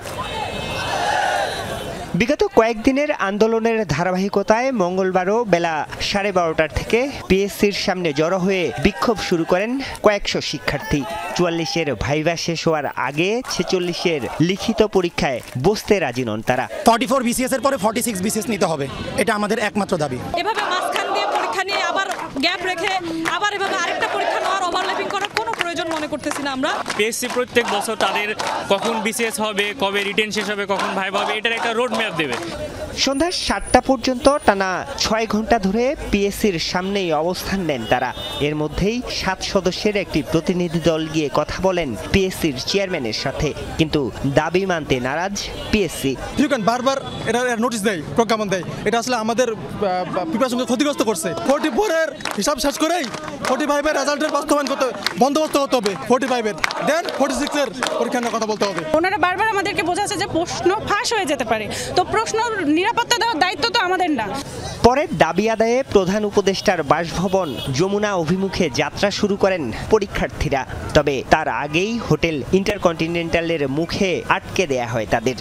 বিগত কয়েকদিনের আন্দোলনের ধারাবাহিকতায় মঙ্গলবারও বেলা 12:30 থেকে পিএসসির সামনে জড়ো হয়ে বিক্ষোভ শুরু করেন কয়েকশো শিক্ষার্থী। 44-এর ভাইভা শেষ হওয়ার আগে 46-এর লিখিত পরীক্ষায় বসতে রাজি নন তারা। 44 বিসিএস এর পরে 46 বিসিএস নিতে হবে, এটা আমাদের একমাত্র দাবি। এভাবে মাঝখান দিয়ে পরীক্ষা নিয়ে আবার গ্যাপ রেখে আবার এভাবে আরেকটা পরীক্ষা নেওয়ার ওভারল্যাপিং করার কোনো প্রয়োজন মনে করতেছি না আমরা। পিএসসি প্রত্যেক বছর তাদের কখন বিসিএস হবে, কবে রিটেন শেষ হবে, কখন ভাইভা হবে, এটার একটা রোড ম্যাপ দেবে। সন্ধ্যা 7টা পর্যন্ত টানা 6 ঘন্টা ধরে পিএসসির সামনেই অবস্থান নেন তারা। এর মধ্যেই 7 সদস্যের একটি প্রতিনিধি দল গিয়ে কথা বলেন পিএসসির চেয়ারম্যানের সাথে, কিন্তু দাবি মানতে নারাজ পিএসসি। বারবার এটা নোটিশ দেয়, প্রজ্ঞাপন দেয়, এটা আসলে আমাদের প্রিপারেশনকে ক্ষতিগ্রস্ত করছে। 44-এর হিসাব শেষ করেই 45-এর রেজাল্টের বাস্তবায়ন করতে বন্দোবস্ত করতে হবে, 45-এর দেন 46-এর পরীক্ষা নিয়ে কথা বলতে হবে। ওনারা বারবার আমাদেরকে বোঝাচ্ছে যে প্রশ্ন ফাঁস হয়ে যেতে পারে, তো প্রশ্ন নিরাপত্তা দেওয়ার দায়িত্ব তো আমাদের না। পরে দাবি আদায়ে প্রধান উপদেষ্টার বাসভবন যমুনা অভিমুখে যাত্রা শুরু করেন পরীক্ষার্থীরা। তবে তার আগেই হোটেল ইন্টারকন্টিনেন্টালের মুখে আটকে দেয়া হয় তাদের।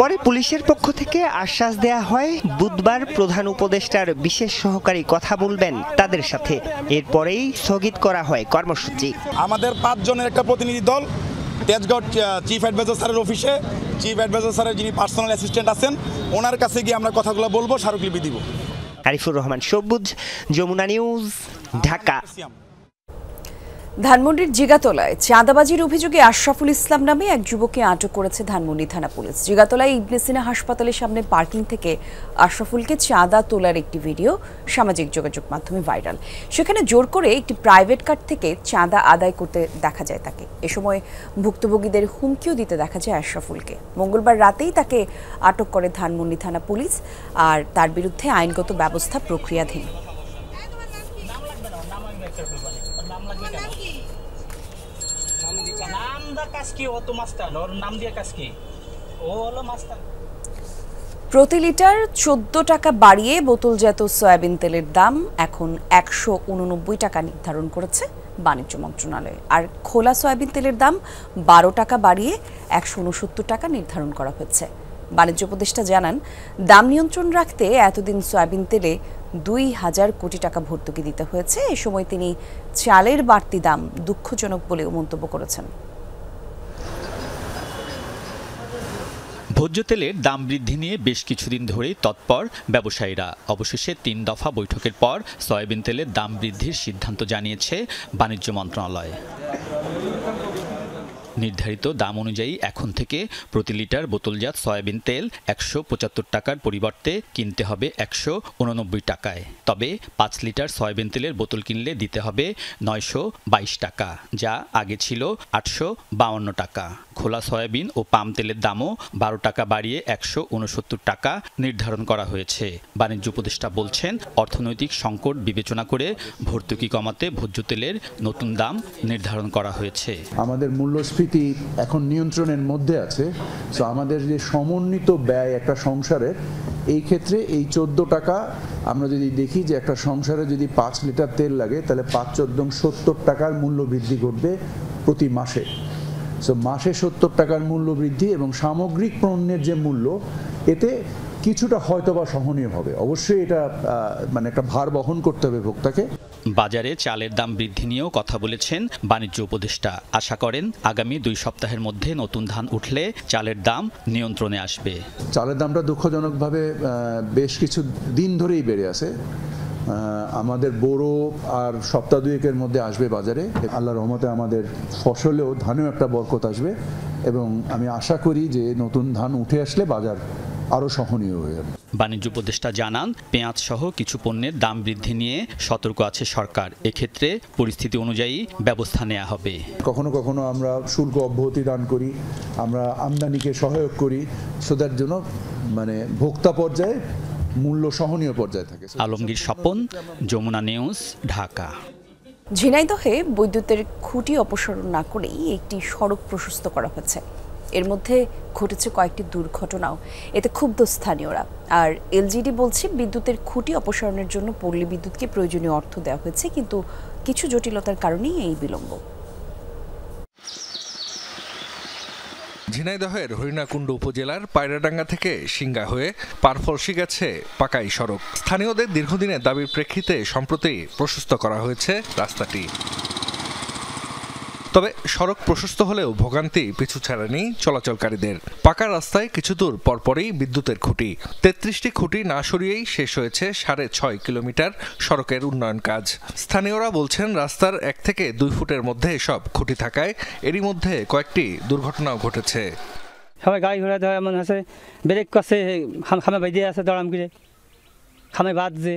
পরে পুলিশের পক্ষ থেকে আশ্বাস দেয়া হয় বুধবার প্রধান উপদেষ্টার বিশেষ সহকারী কথা বলবেন তাদের সাথে। এরপরেই স্থগিত করা হয় কর্মসূচি। আমাদের 5 জনের একটা প্রতিনিধি দল তেজগাঁও চিফ অ্যাডভাইজার স্যারের অফিসে, চিফ অ্যাডভাইজার স্যারের যিনি পার্সোনাল অ্যাসিস্ট্যান্ট আছেন ওনার কাছে গিয়ে আমরা কথাগুলো বলবো, স্মারকলিপি দিব। আরিফুর রহমান সবুজ, যমুনা নিউজ, ঢাকা। ধানমন্ডির জিগাতলায় চাঁদাবাজির অভিযোগে আশরাফুল ইসলাম নামে এক যুবককে আটক করেছে ধানমন্ডি থানা পুলিশ। জিগাতলায় ইবনে সিনা হাসপাতালের সামনে পার্কিং থেকে আশরাফুলকে চাঁদা তোলার একটি ভিডিও সামাজিক যোগাযোগ মাধ্যমে ভাইরাল। সেখানে জোর করে একটি প্রাইভেট কার থেকে চাঁদা আদায় করতে দেখা যায় তাকে। এ সময় ভুক্তভোগীদের হুমকিও দিতে দেখা যায় আশরাফুলকে। মঙ্গলবার রাতেই তাকে আটক করে ধানমন্ডি থানা পুলিশ, আর তার বিরুদ্ধে আইনগত ব্যবস্থা প্রক্রিয়াধীন। প্রতি লিটার 14 টাকা বাড়িয়ে বোতলজাত সয়াবিন তেলের দাম এখন 189 টাকা নির্ধারণ করেছে বাণিজ্য মন্ত্রণালয়। আর খোলা সয়াবিন তেলের দাম 12 টাকা বাড়িয়ে 169 টাকা নির্ধারণ করা হয়েছে। বাণিজ্য উপদেষ্টা জানান, দাম নিয়ন্ত্রণ রাখতে এতদিন সয়াবিন তেলে 2000 কোটি টাকা ভর্তুকি দিতে হয়েছে। এ সময় তিনি চালের বাড়তি দাম দুঃখজনক বলেও মন্তব্য করেছেন। ভোজ্য তেলের দাম বৃদ্ধি নিয়ে বেশ কিছুদিন ধরেই তৎপর ব্যবসায়ীরা। অবশেষে 3 দফা বৈঠকের পর সয়াবিন তেলের দাম বৃদ্ধির সিদ্ধান্ত জানিয়েছে বাণিজ্য মন্ত্রণালয়। নির্ধারিত দাম অনুযায়ী এখন থেকে প্রতি লিটার বোতলজাত সয়াবিন তেল 175 টাকার পরিবর্তে কিনতে হবে 189 টাকায়। তবে 5 লিটার সয়াবিন তেলের বোতল কিনলে দিতে হবে 922 টাকা, যা আগে ছিল 852 টাকা। খোলা সয়াবিন ও পাম তেলের দামও 12 টাকা বাড়িয়ে 169 টাকা নির্ধারণ করা হয়েছে। বাণিজ্য উপদেষ্টা বলছেন, অর্থনৈতিক সংকট বিবেচনা করে ভর্তুকি কমাতে ভোজ্য তেলের নতুন দাম নির্ধারণ করা হয়েছে। আমাদের মূল্যস্ফীতি এখন নিয়ন্ত্রণের মধ্যে আছে। সো আমাদের যে সমন্বিত ব্যয় একটা সংসারের, এই ক্ষেত্রে এই 14 টাকা আমরা যদি দেখি যে একটা সংসারে যদি 5 লিটার তেল লাগে তাহলে 5×14 70 টাকার মূল্য বৃদ্ধি ঘটবে প্রতি মাসে। সো মাসে 70 টাকার মূল্য বৃদ্ধি এবং সামগ্রিক পণ্যের যে মূল্য, এতে কিছুটা হয়তোবা সহনীয় হবে। অবশ্যই এটা মানে একটা ভার বহন করতে হবে ভোক্তাকে। বাজারে চালের দাম বৃদ্ধি নিয়েও কথা বলেছেন বাণিজ্য উপদেষ্টা। আশা করেন আগামী 2 সপ্তাহের মধ্যে নতুন ধান উঠলে চালের দাম নিয়ন্ত্রণে আসবে। চালের দামটা দুঃখজনকভাবে বেশ কিছু দিন ধরেই বেড়ে আছে। আমাদের বোরো আর সপ্তাহ 2-এর মধ্যে আসবে বাজারে। আল্লাহর রহমতে আমাদের ফসলেও ধানেও একটা বরকত আসবে এবং আমি আশা করি যে নতুন ধান উঠে আসলে বাজার আরও সহনীয় হয়ে যাবে। বাণিজ্য উপদেষ্টা জানান, পেঁয়াজ সহ কিছু পণ্যের দাম বৃদ্ধি নিয়ে সতর্ক আছে সরকার। এক্ষেত্রে পরিস্থিতি অনুযায়ী ব্যবস্থা নেওয়া হবে। কখনো কখনো আমরা শুল্ক অব্যাহতি দান করি, আমরা আমদানিকে সহায়ক করি, সেটার জন্য মানে ভোক্তা পর্যায়ে মূল্য সহনীয় পর্যায়ে থাকে। আলমগীর স্বপন, যমুনা নিউজ, ঢাকা। ঝিনাইদহে বৈদ্যুতের খুঁটি অপসারণ না করেই একটি সড়ক প্রশস্ত করা হয়েছে। এর মধ্যে ঘটেছে কয়েকটি দুর্ঘটনাও। এতে ক্ষুব্ধ স্থানীয়রা। আর এলজিডি বলছে, বিদ্যুতের খুঁটি অপসারণের জন্য পল্লী বিদ্যুৎকে প্রয়োজনীয় অর্থ দেওয়া হয়েছে, কিন্তু কিছু জটিলতার কারণেই এই বিলম্ব। ঝিনাইদহের হরিণাকুণ্ড উপজেলার পায়রাডাঙ্গা থেকে সিঙ্গা হয়ে পারফলসি গেছে পাকাই সড়ক। স্থানীয়দের দীর্ঘদিনের দাবির প্রেক্ষিতে সম্প্রতি প্রশস্ত করা হয়েছে রাস্তাটি। তবে সড়ক প্রশস্ত হলেও ভোগান্তি পিছু ছাড়েনি চলাচলকারীদের। পাকা রাস্তায় কিছু দূর পরপরই বিদ্যুতের খুঁটি। 33টি খুঁটি না সরিয়েই শেষ হয়েছে 6.5 কিলোমিটার সড়কের উন্নয়ন কাজ। স্থানীয়রা বলছেন রাস্তার 1 থেকে 2 ফুটের মধ্যে এসব খুঁটি থাকায় এরই মধ্যে কয়েকটি দুর্ঘটনাও ঘটেছে। সবাই গাড়ি ঘোড়া দেওয়া এমন আছে, ব্রেক করছে খামে বাইদে আছে দড়াম করে খামে বাঁধছে,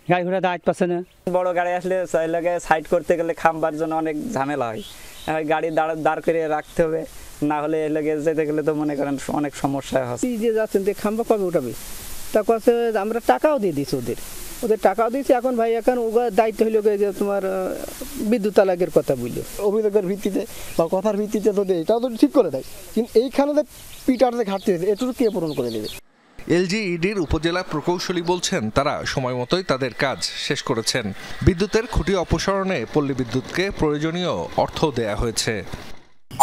গাড়ি ঘোড়া দাঁড়াতে পারছে না। বড় গাড়ি আসলে লাগে সাইড করতে গেলে খামবার জন্য অনেক ঝামেলা হয়, গাড়ি দাঁড় করে রাখতে হবে, না হলে লেগে যেতে গেলে তো মনে করেন অনেক সমস্যা হয়। যে যাচ্ছেন খাম্বা কবে উঠাবে, তা কাছে আমরা টাকাও দিয়ে দিচ্ছি, ওদের টাকাও দিয়েছি। এখন ভাই এখন ওর দায়িত্ব হইল যে তোমার বিদ্যুৎ তালাকের কথা বললো, অভিযোগের ভিত্তিতে বা কথার ভিত্তিতে তো দেয়, এটাও তো ঠিক করে দেয়, কিন্তু এইখানে যে পিটারতে ঘাটতি হয়েছে এটুকু কে পূরণ করে দেবে। এলজিইডির উপজেলা প্রকৌশলী বলছেন তারা সময় মতোই তাদের কাজ শেষ করেছেন। বিদ্যুতের খুঁটি অপসারণে পল্লী বিদ্যুৎকে প্রয়োজনীয় অর্থ দেয়া হয়েছে।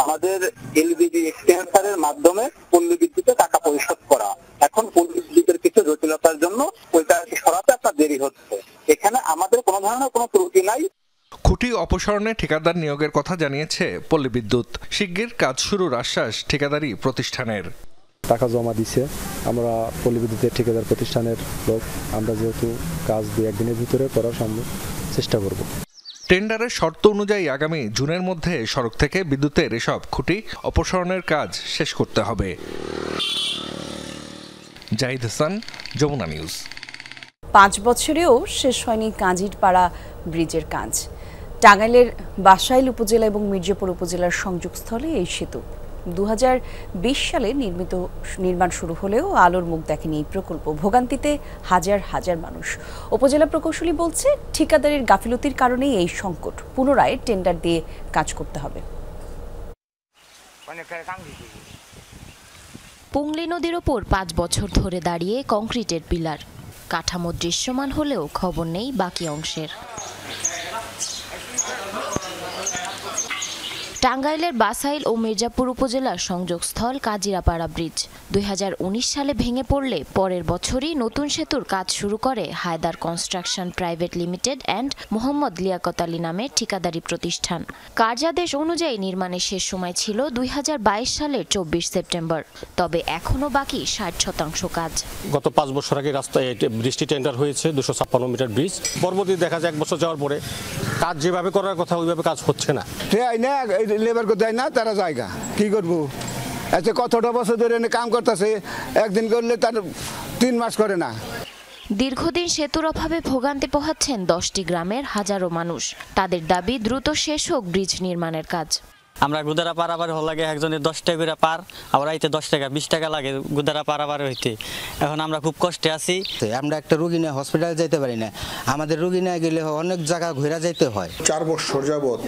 আমাদের এলবিডি এক্সটেনশনের মাধ্যমে পল্লী বিদ্যুতে টাকা পরিশোধ করা, এখন পল্লী বিদ্যুতের কিছু জটিলতার জন্য ওইটা সরাতে আপনার দেরি হচ্ছে। এখানে আমাদের কোনো ধরনের কোনো ত্রুটি নাই। খুঁটি অপসারণে ঠিকাদার নিয়োগের কথা জানিয়েছে পল্লী বিদ্যুৎ। শিগগির কাজ শুরুর আশ্বাস ঠিকাদারি প্রতিষ্ঠানের। টাকা জমা দিছে, আমরা পল্লী বিদ্যুতের ঠিকাদার প্রতিষ্ঠানের লোক, আমরা যেহেতু কাজ 2-1 দিনের ভিতরে করার চেষ্টা করব। টেন্ডারের শর্ত অনুযায়ী আগামী জুনের মধ্যে সড়ক থেকে বিদ্যুতের এসব খুঁটি অপসারণের কাজ শেষ করতে হবে। জাহিদ হাসান, যমুনা নিউজ। 5 বছরেও শেষ হয়নি কাজিরপাড়া ব্রিজের কাজ। টাঙ্গাইলের বাসাইল উপজেলা এবং মির্জাপুর উপজেলার সংযোগস্থলে এই সেতু 2020 সালে নির্মাণ শুরু হলেও আলোর মুখ দেখেনি এই প্রকল্প। ভোগান্তিতে হাজার হাজার মানুষ। উপজেলা প্রকৌশলী বলছে ঠিকাদারের গাফিলতির কারণেই এই সংকট। পুনরায় টেন্ডার দিয়ে কাজ করতে হবে। পুংলি নদীর ওপর 5 বছর ধরে দাঁড়িয়ে কংক্রিটের পিলার। কাঠামো দৃশ্যমান হলেও খবর নেই বাকি অংশের। টাঙ্গাইলের বাসাইল ও মির্জাপুর উপজেলার সংযোগস্থল কাজিরাপাড়া ব্রিজ 2019 সালে ভেঙে পড়লে পরের বছরই নতুন সেতুর কাজ শুরু করে Haider construction private limited and Mohammad Liaquat Ali নামের ঠিকাদারি প্রতিষ্ঠান। কার্যাদেশ অনুযায়ী নির্মাণের শেষ সময় ছিল 2022 সালের 24 সেপ্টেম্বর। তবে এখনও বাকি 60% কাজ। গত 5 বছর আগে রাস্তায় ব্রিজটি টেন্ডার হয়েছে 256 মিটার ব্রিজ। পরবর্তী দেখা যায় 1 বছর যাওয়ার পরে কাজ যেভাবে করার কথা ওইভাবে কাজ হচ্ছে না। লেবার করতে হয় না, তারা জায়গা কি করবো, আচ্ছা কতটা বছর ধরে কাম করতেছে, একদিন করলে তার 3 মাস করে না। দীর্ঘদিন সেতুর অভাবে ভোগান্তি পোহাচ্ছেন 10টি গ্রামের হাজারো মানুষ। তাদের দাবি দ্রুত শেষ হোক ব্রিজ নির্মাণের কাজ। আমরা গুদারা পারাবার হল লাগে একজনের 10 টাকা করে পার, আবার আইতে 10 টাকা 20 টাকা লাগে গুদারা পারাবার হইতে। এখন আমরা খুব কষ্টে আছি। আমরা একটা রোগী নিয়ে হসপিটালে যেতে পারি না, আমাদের রোগী নিয়ে গেলে অনেক জায়গা ঘুরে যেতে হয়। 4 বছর যাবৎ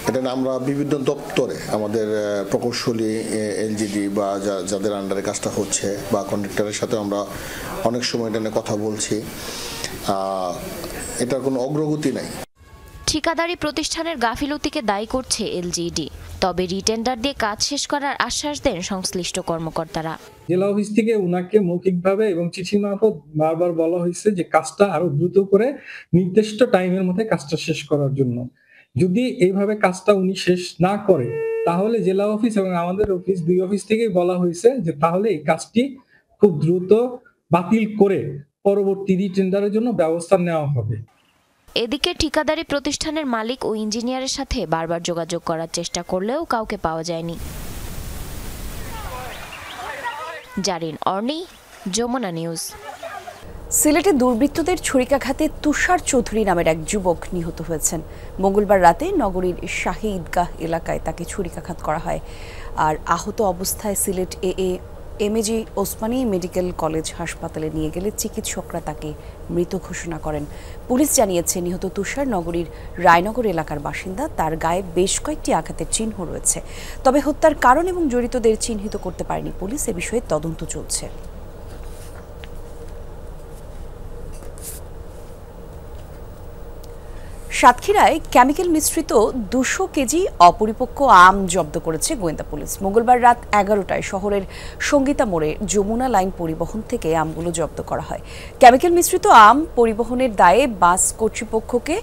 এটা আমরা বিভিন্ন দপ্তরে আমাদের প্রকৌশলী এলজিডি বা যাদের আন্ডারে কাজটা হচ্ছে বা কন্ট্রাক্টরের সাথে আমরা অনেক সময় এটা নিয়ে কথা বলছি, এটার কোনো অগ্রগতি নাই। ঠিকাদারি প্রতিষ্ঠানের গাফিলতিকে দায়ী করছে এলজিইডি। তবে রিটেন্ডার দিয়ে কাজ শেষ করার আশ্বাস দেন সংশ্লিষ্ট কর্মকর্তারা। জেলা অফিস থেকে উনাকে মৌখিকভাবে এবং চিঠি মারফত বারবার বলা হয়েছে যে কাজটা আরো দ্রুত করে নির্দিষ্ট টাইমের মধ্যে কাজটা শেষ করার জন্য। যদি এইভাবে কাজটা উনি শেষ না করে তাহলে জেলা অফিস এবং আমাদের অফিস 2 অফিস থেকেই বলা হয়েছে যে তাহলে এই কাজটি খুব দ্রুত বাতিল করে পরবর্তী রিটেন্ডারের জন্য ব্যবস্থা নেওয়া হবে। এদিকে ঠিকাদারি প্রতিষ্ঠানের মালিক ও ইঞ্জিনিয়ারের সাথে বারবার যোগাযোগ করার চেষ্টা করলেও কাউকে পাওয়া যায়নি। জারিন অর্নি, যমুনা নিউজ। সিলেটে দুর্বৃত্তদের ছুরিকাঘাতে তুষার চৌধুরী নামের এক যুবক নিহত হয়েছেন। মঙ্গলবার রাতে নগরীর শাহী ঈদগাহ এলাকায় তাকে ছুরিকাঘাত করা হয়। আর আহত অবস্থায় Sylhet MAG Osmani medical college হাসপাতালে নিয়ে গেলে চিকিৎসকরা তাকে মৃত ঘোষণা করেন। পুলিশ জানিয়েছে নিহত তুষার নগরীর রায়নগর এলাকার বাসিন্দা। তার গায়ে বেশ কয়েকটি আঘাতের চিহ্ন রয়েছে। তবে হত্যার কারণ এবং জড়িতদের চিহ্নিত করতে পারেনি পুলিশ। এ বিষয়ে তদন্ত চলছে। সাতক্ষীরায় কেমিক্যাল মিশ্রিত 200 কেজি অপরিপক্ক আম জব্দ করেছে গোয়েন্দা পুলিশ। মঙ্গলবার রাত 11টায় শহরের সঙ্গীতা মোড়ে যমুনা লাইন পরিবহন থেকে আমগুলো জব্দ করা হয়। কেমিক্যাল মিশ্রিত আম পরিবহনের দায়ে বাস কর্তৃপক্ষকে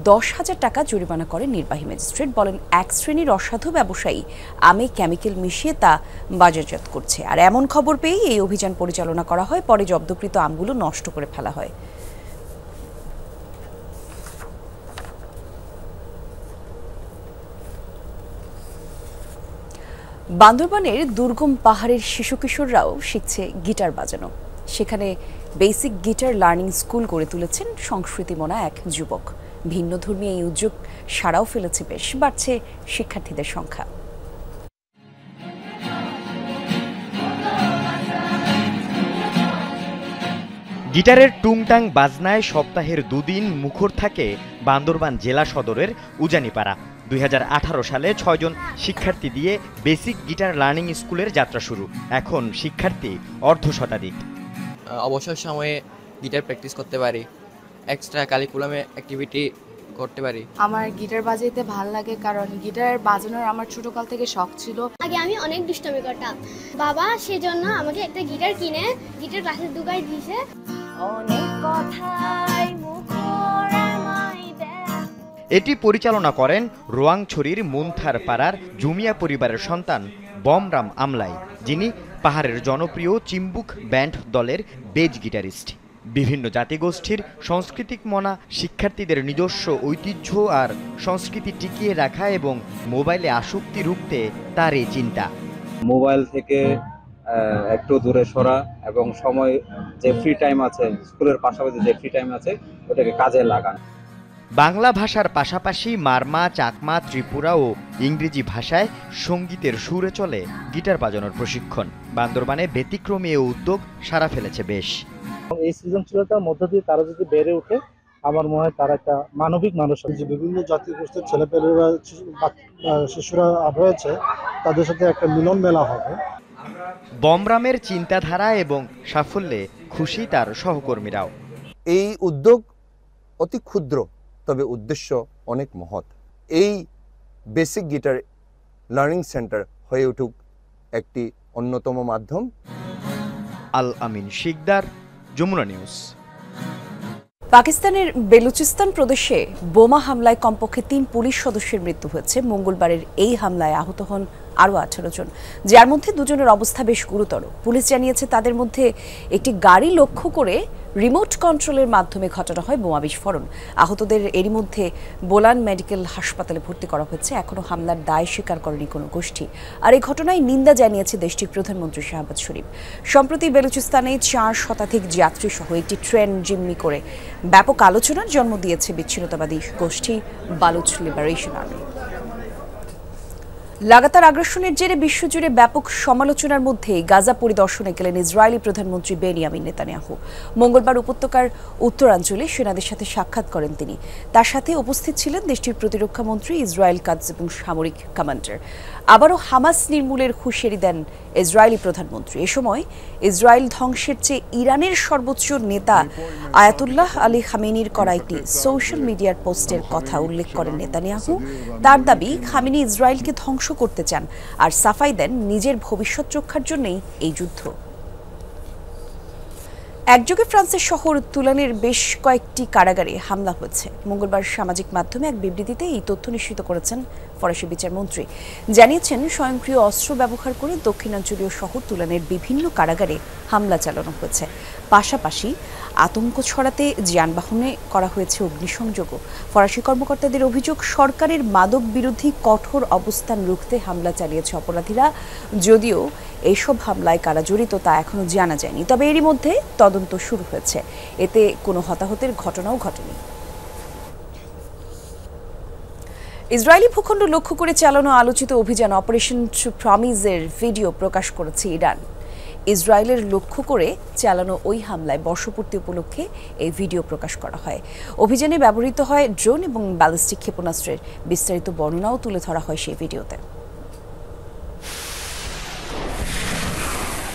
10,000 টাকা জরিমানা করেন নির্বাহী ম্যাজিস্ট্রেট। বলেন, এক শ্রেণীর অসাধু ব্যবসায়ী আমে কেমিক্যাল মিশিয়ে তা বাজারজাত করছে। আর এমন খবর পেয়েই এই অভিযান পরিচালনা করা হয়। পরে জব্দকৃত আমগুলো নষ্ট করে ফেলা হয়। বান্দরবানের দুর্গম পাহাড়ের শিশু কিশোররাও শিখছে গিটার বাজানো। সেখানে বেসিক গিটার লার্নিং স্কুল গড়ে তুলেছেন সংস্কৃতিমনা এক যুবক। ভিন্নধর্মী এই উদ্যোগ সাড়াও ফেলেছে, বেশ বাড়ছে শিক্ষার্থীদের সংখ্যা। গিটারের টুংটাং বাজনায় সপ্তাহের 2 দিন মুখর থাকে বান্দরবান জেলা সদরের উজানিপাড়া। 2018 সালে 6 জন শিক্ষার্থী দিয়ে বেসিক গিটার লার্নিং স্কুলের যাত্রা শুরু। এখন শিক্ষার্থী অর্ধশতাধিক। অবসর সময়ে গিটার প্র্যাকটিস করতে পারি, এক্সট্রা কারিকুলামে অ্যাক্টিভিটি করতে পারি। আমার গিটার বাজাইতে ভালো লাগে, কারণ গিটার বাজানোর আমার ছোটকাল থেকে শখ ছিল। আগে আমি অনেক দুষ্টামি করতাম, বাবা সেজন্য আমাকে একটা গিটার কিনে গিটার ক্লাসে ঢুকাই দিয়েছে। অনেক কথাই এটি পরিচালনা করেন রোয়াংছড়ির মুনথার পাড়ার জুমিয়া পরিবারের সন্তান বমরাম আমলাই, যিনি পাহাড়ের জনপ্রিয় চিম্বুক ব্যান্ড দলের বেজ গিটারিস্ট। বিভিন্ন জাতিগোষ্ঠীর সাংস্কৃতিক মনা শিক্ষার্থীদের নিজস্ব ঐতিহ্য আর সংস্কৃতি টিকিয়ে রাখা এবং মোবাইলে আসক্তি রুখতে তার এই চিন্তা। মোবাইল থেকে একটু দূরে সরা এবং সময় যে ফ্রি টাইম আছে, স্কুলের পাশাপাশি যে ফ্রি টাইম আছে ওটাকে কাজে লাগান। বাংলা ভাষার পাশাপাশি মারমা, চাকমা, ত্রিপুরা ও ইংরেজি ভাষায় সঙ্গীতের সুরে চলে গিটার বাজানোর প্রশিক্ষণ। বান্দরবানে ব্যতিক্রমী এই উদ্যোগ সাড়া ফেলেছে বেশ। এই সৃজনশীলতার মধ্য দিয়ে তারা যদি বেড়ে ওঠে, আমার মনে হয় তারা একটা মানবিক মানুষ। যে বিভিন্ন জাতিগোষ্ঠীর ছেলেপেলেরা শিশুরা রয়েছে, তাদের সাথে একটা মিলন মেলা হবে। বমরামের চিন্তাধারা এবং সাফল্যে খুশি তার সহকর্মীরাও। এই উদ্যোগ অতি ক্ষুদ্র, তবে উদ্দেশ্য অনেক মহৎ। এই বেসিক গিটার লার্নিং সেন্টার হয়ে উঠুক একটি অন্যতম মাধ্যম। আল আমিন শিকদার, যমুনা নিউজ। পাকিস্তানের বেলুচিস্তান প্রদেশে বোমা হামলায় কমপক্ষে 3 পুলিশ সদস্যের মৃত্যু হয়েছে। মঙ্গলবারের এই হামলায় আহত হন আরও 18 জন, যার মধ্যে 2 জনের অবস্থা বেশ গুরুতর। পুলিশ জানিয়েছে তাদের মধ্যে একটি গাড়ি লক্ষ্য করে রিমোট কন্ট্রোলের মাধ্যমে ঘটানো হয় বোমা বিস্ফোরণ। আহতদের এরই মধ্যে বোলান মেডিকেল হাসপাতালে ভর্তি করা হয়েছে। এখনও হামলার দায় স্বীকার করেনি কোনো গোষ্ঠী। আর এই ঘটনায় নিন্দা জানিয়েছে দেশটির প্রধানমন্ত্রী শাহবাজ শরীফ। সম্প্রতি বেলুচিস্তানে 4 শতাধিক যাত্রী সহ একটি ট্রেন জিম্মি করে ব্যাপক আলোচনার জন্ম দিয়েছে বিচ্ছিন্নতাবাদী গোষ্ঠী বালুচ লিবারেশন আর্মি। লাগাতার আগ্রাসনের জেরে বিশ্বজুড়ে ব্যাপক সমালোচনার মধ্যে গাজা পরিদর্শনে গেলেন ইসরায়েলি প্রধানমন্ত্রী বেনিয়ামিন নেতানিয়াহু। মঙ্গলবার উপত্যকার উত্তরাঞ্চলে সেনাদের সাথে সাক্ষাৎ করেন তিনি। তার সাথে উপস্থিত ছিলেন দেশটির প্রতিরক্ষা মন্ত্রী, ইসরায়েল কাদস এবং সামরিক কমান্ডার। আবারও হামাস নির্মূলের হুঁশিয়ারি দেন ইসরায়েলি প্রধানমন্ত্রী। এ সময় ইসরায়েল ধ্বংসের চেয়ে ইরানের সর্বোচ্চ নেতা আয়াতুল্লাহ আলী খামেনির করা একটি সোশ্যাল মিডিয়ার পোস্টের কথা উল্লেখ করেন নেতানিয়াহু। তার দাবি, খামেনি ইসরায়েলকে ধ্বংস করতে চান আর সাফাই দেন নিজের ভবিষ্যৎ রক্ষার জন্যই এই যুদ্ধ। একযোগে ফ্রান্সের শহর তুলানের বেশ কয়েকটি কারাগারে হামলা হয়েছে। মঙ্গলবার সামাজিক মাধ্যমে এক বিবৃতিতে এই তথ্য নিশ্চিত করেছেন ফরাসি বিচারমন্ত্রী। জানিয়েছেন, স্বয়ংক্রিয় অস্ত্র ব্যবহার করে দক্ষিণাঞ্চলীয় শহর তুলানের বিভিন্ন কারাগারে হামলা চালানো হয়েছে। পাশাপাশি আতঙ্ক ছড়াতে যানবাহনে করা হয়েছে অগ্নিসংযোগও। ফরাসি কর্মকর্তাদের অভিযোগ, সরকারের মাদক বিরোধী কঠোর অবস্থান রুখতে হামলা চালিয়েছে অপরাধীরা। যদিও এইসব হামলায় কারা জড়িত তা এখনো জানা যায়নি, তবে এরই মধ্যে তদন্ত শুরু হয়েছে। এতে কোনো হতাহতের ঘটনাও ঘটেনি। ইসরায়েলি ভূখণ্ড লক্ষ্য করে চালানো আলোচিত অভিযান অপারেশন প্রমিসের ভিডিও প্রকাশ করেছে ইরান। ইসরায়েলের লক্ষ্য করে চালানো ওই হামলায় বর্ষপূর্তি উপলক্ষে এই ভিডিও প্রকাশ করা হয়। অভিযানে ব্যবহৃত হয় ড্রোন এবং ব্যালিস্টিক ক্ষেপণাস্ত্রের বিস্তারিত বর্ণনাও তুলে ধরা হয় সেই ভিডিওতে।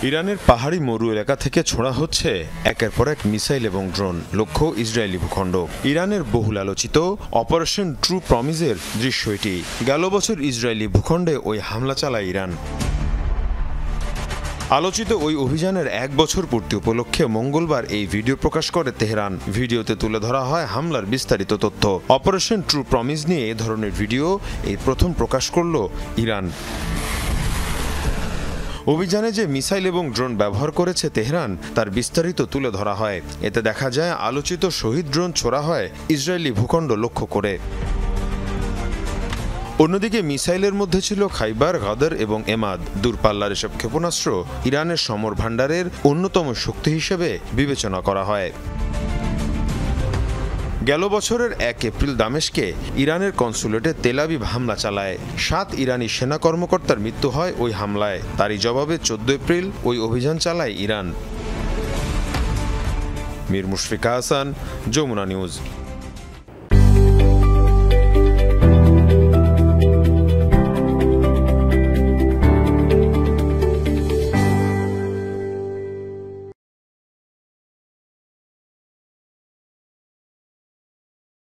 ইরানের পাহাড়ি মরু এলাকা থেকে ছোড়া হচ্ছে একের পর এক মিসাইল এবং ড্রোন, লক্ষ্য ইসরায়েলি ভূখণ্ড। ইরানের বহুল আলোচিত অপারেশন ট্রু প্রমিসের দৃশ্য এটি। গেল বছর ইসরায়েলি ভূখণ্ডে ওই হামলা চালায় ইরান। আলোচিত ওই অভিযানের 1 বছর পূর্তি উপলক্ষে মঙ্গলবার এই ভিডিও প্রকাশ করে তেহরান। ভিডিওতে তুলে ধরা হয় হামলার বিস্তারিত তথ্য। অপারেশন ট্রু প্রমিস নিয়ে এ ধরনের ভিডিও এই প্রথম প্রকাশ করল ইরান। অভিযানে যে মিসাইল এবং ড্রোন ব্যবহার করেছে তেহরান তার বিস্তারিত তুলে ধরা হয়। এতে দেখা যায় আলোচিত শহীদ ড্রোন ছোড়া হয় ইসরায়েলি ভূখণ্ড লক্ষ্য করে। অন্যদিকে মিসাইলের মধ্যে ছিল খাইবার, গাদর এবং এমাদ। দূরপাল্লার এসব ক্ষেপণাস্ত্র ইরানের সমর ভাণ্ডারের অন্যতম শক্তি হিসেবে বিবেচনা করা হয়। গেল বছরের 1 এপ্রিল দামেস্কে ইরানের কনসুলেটে তেল আবিব হামলা চালায়। 7 ইরানি সেনা কর্মকর্তার মৃত্যু হয় ওই হামলায়। তারই জবাবে 14 এপ্রিল ওই অভিযান চালায় ইরান। মীর মুশফিকা হাসান, যমুনা নিউজ।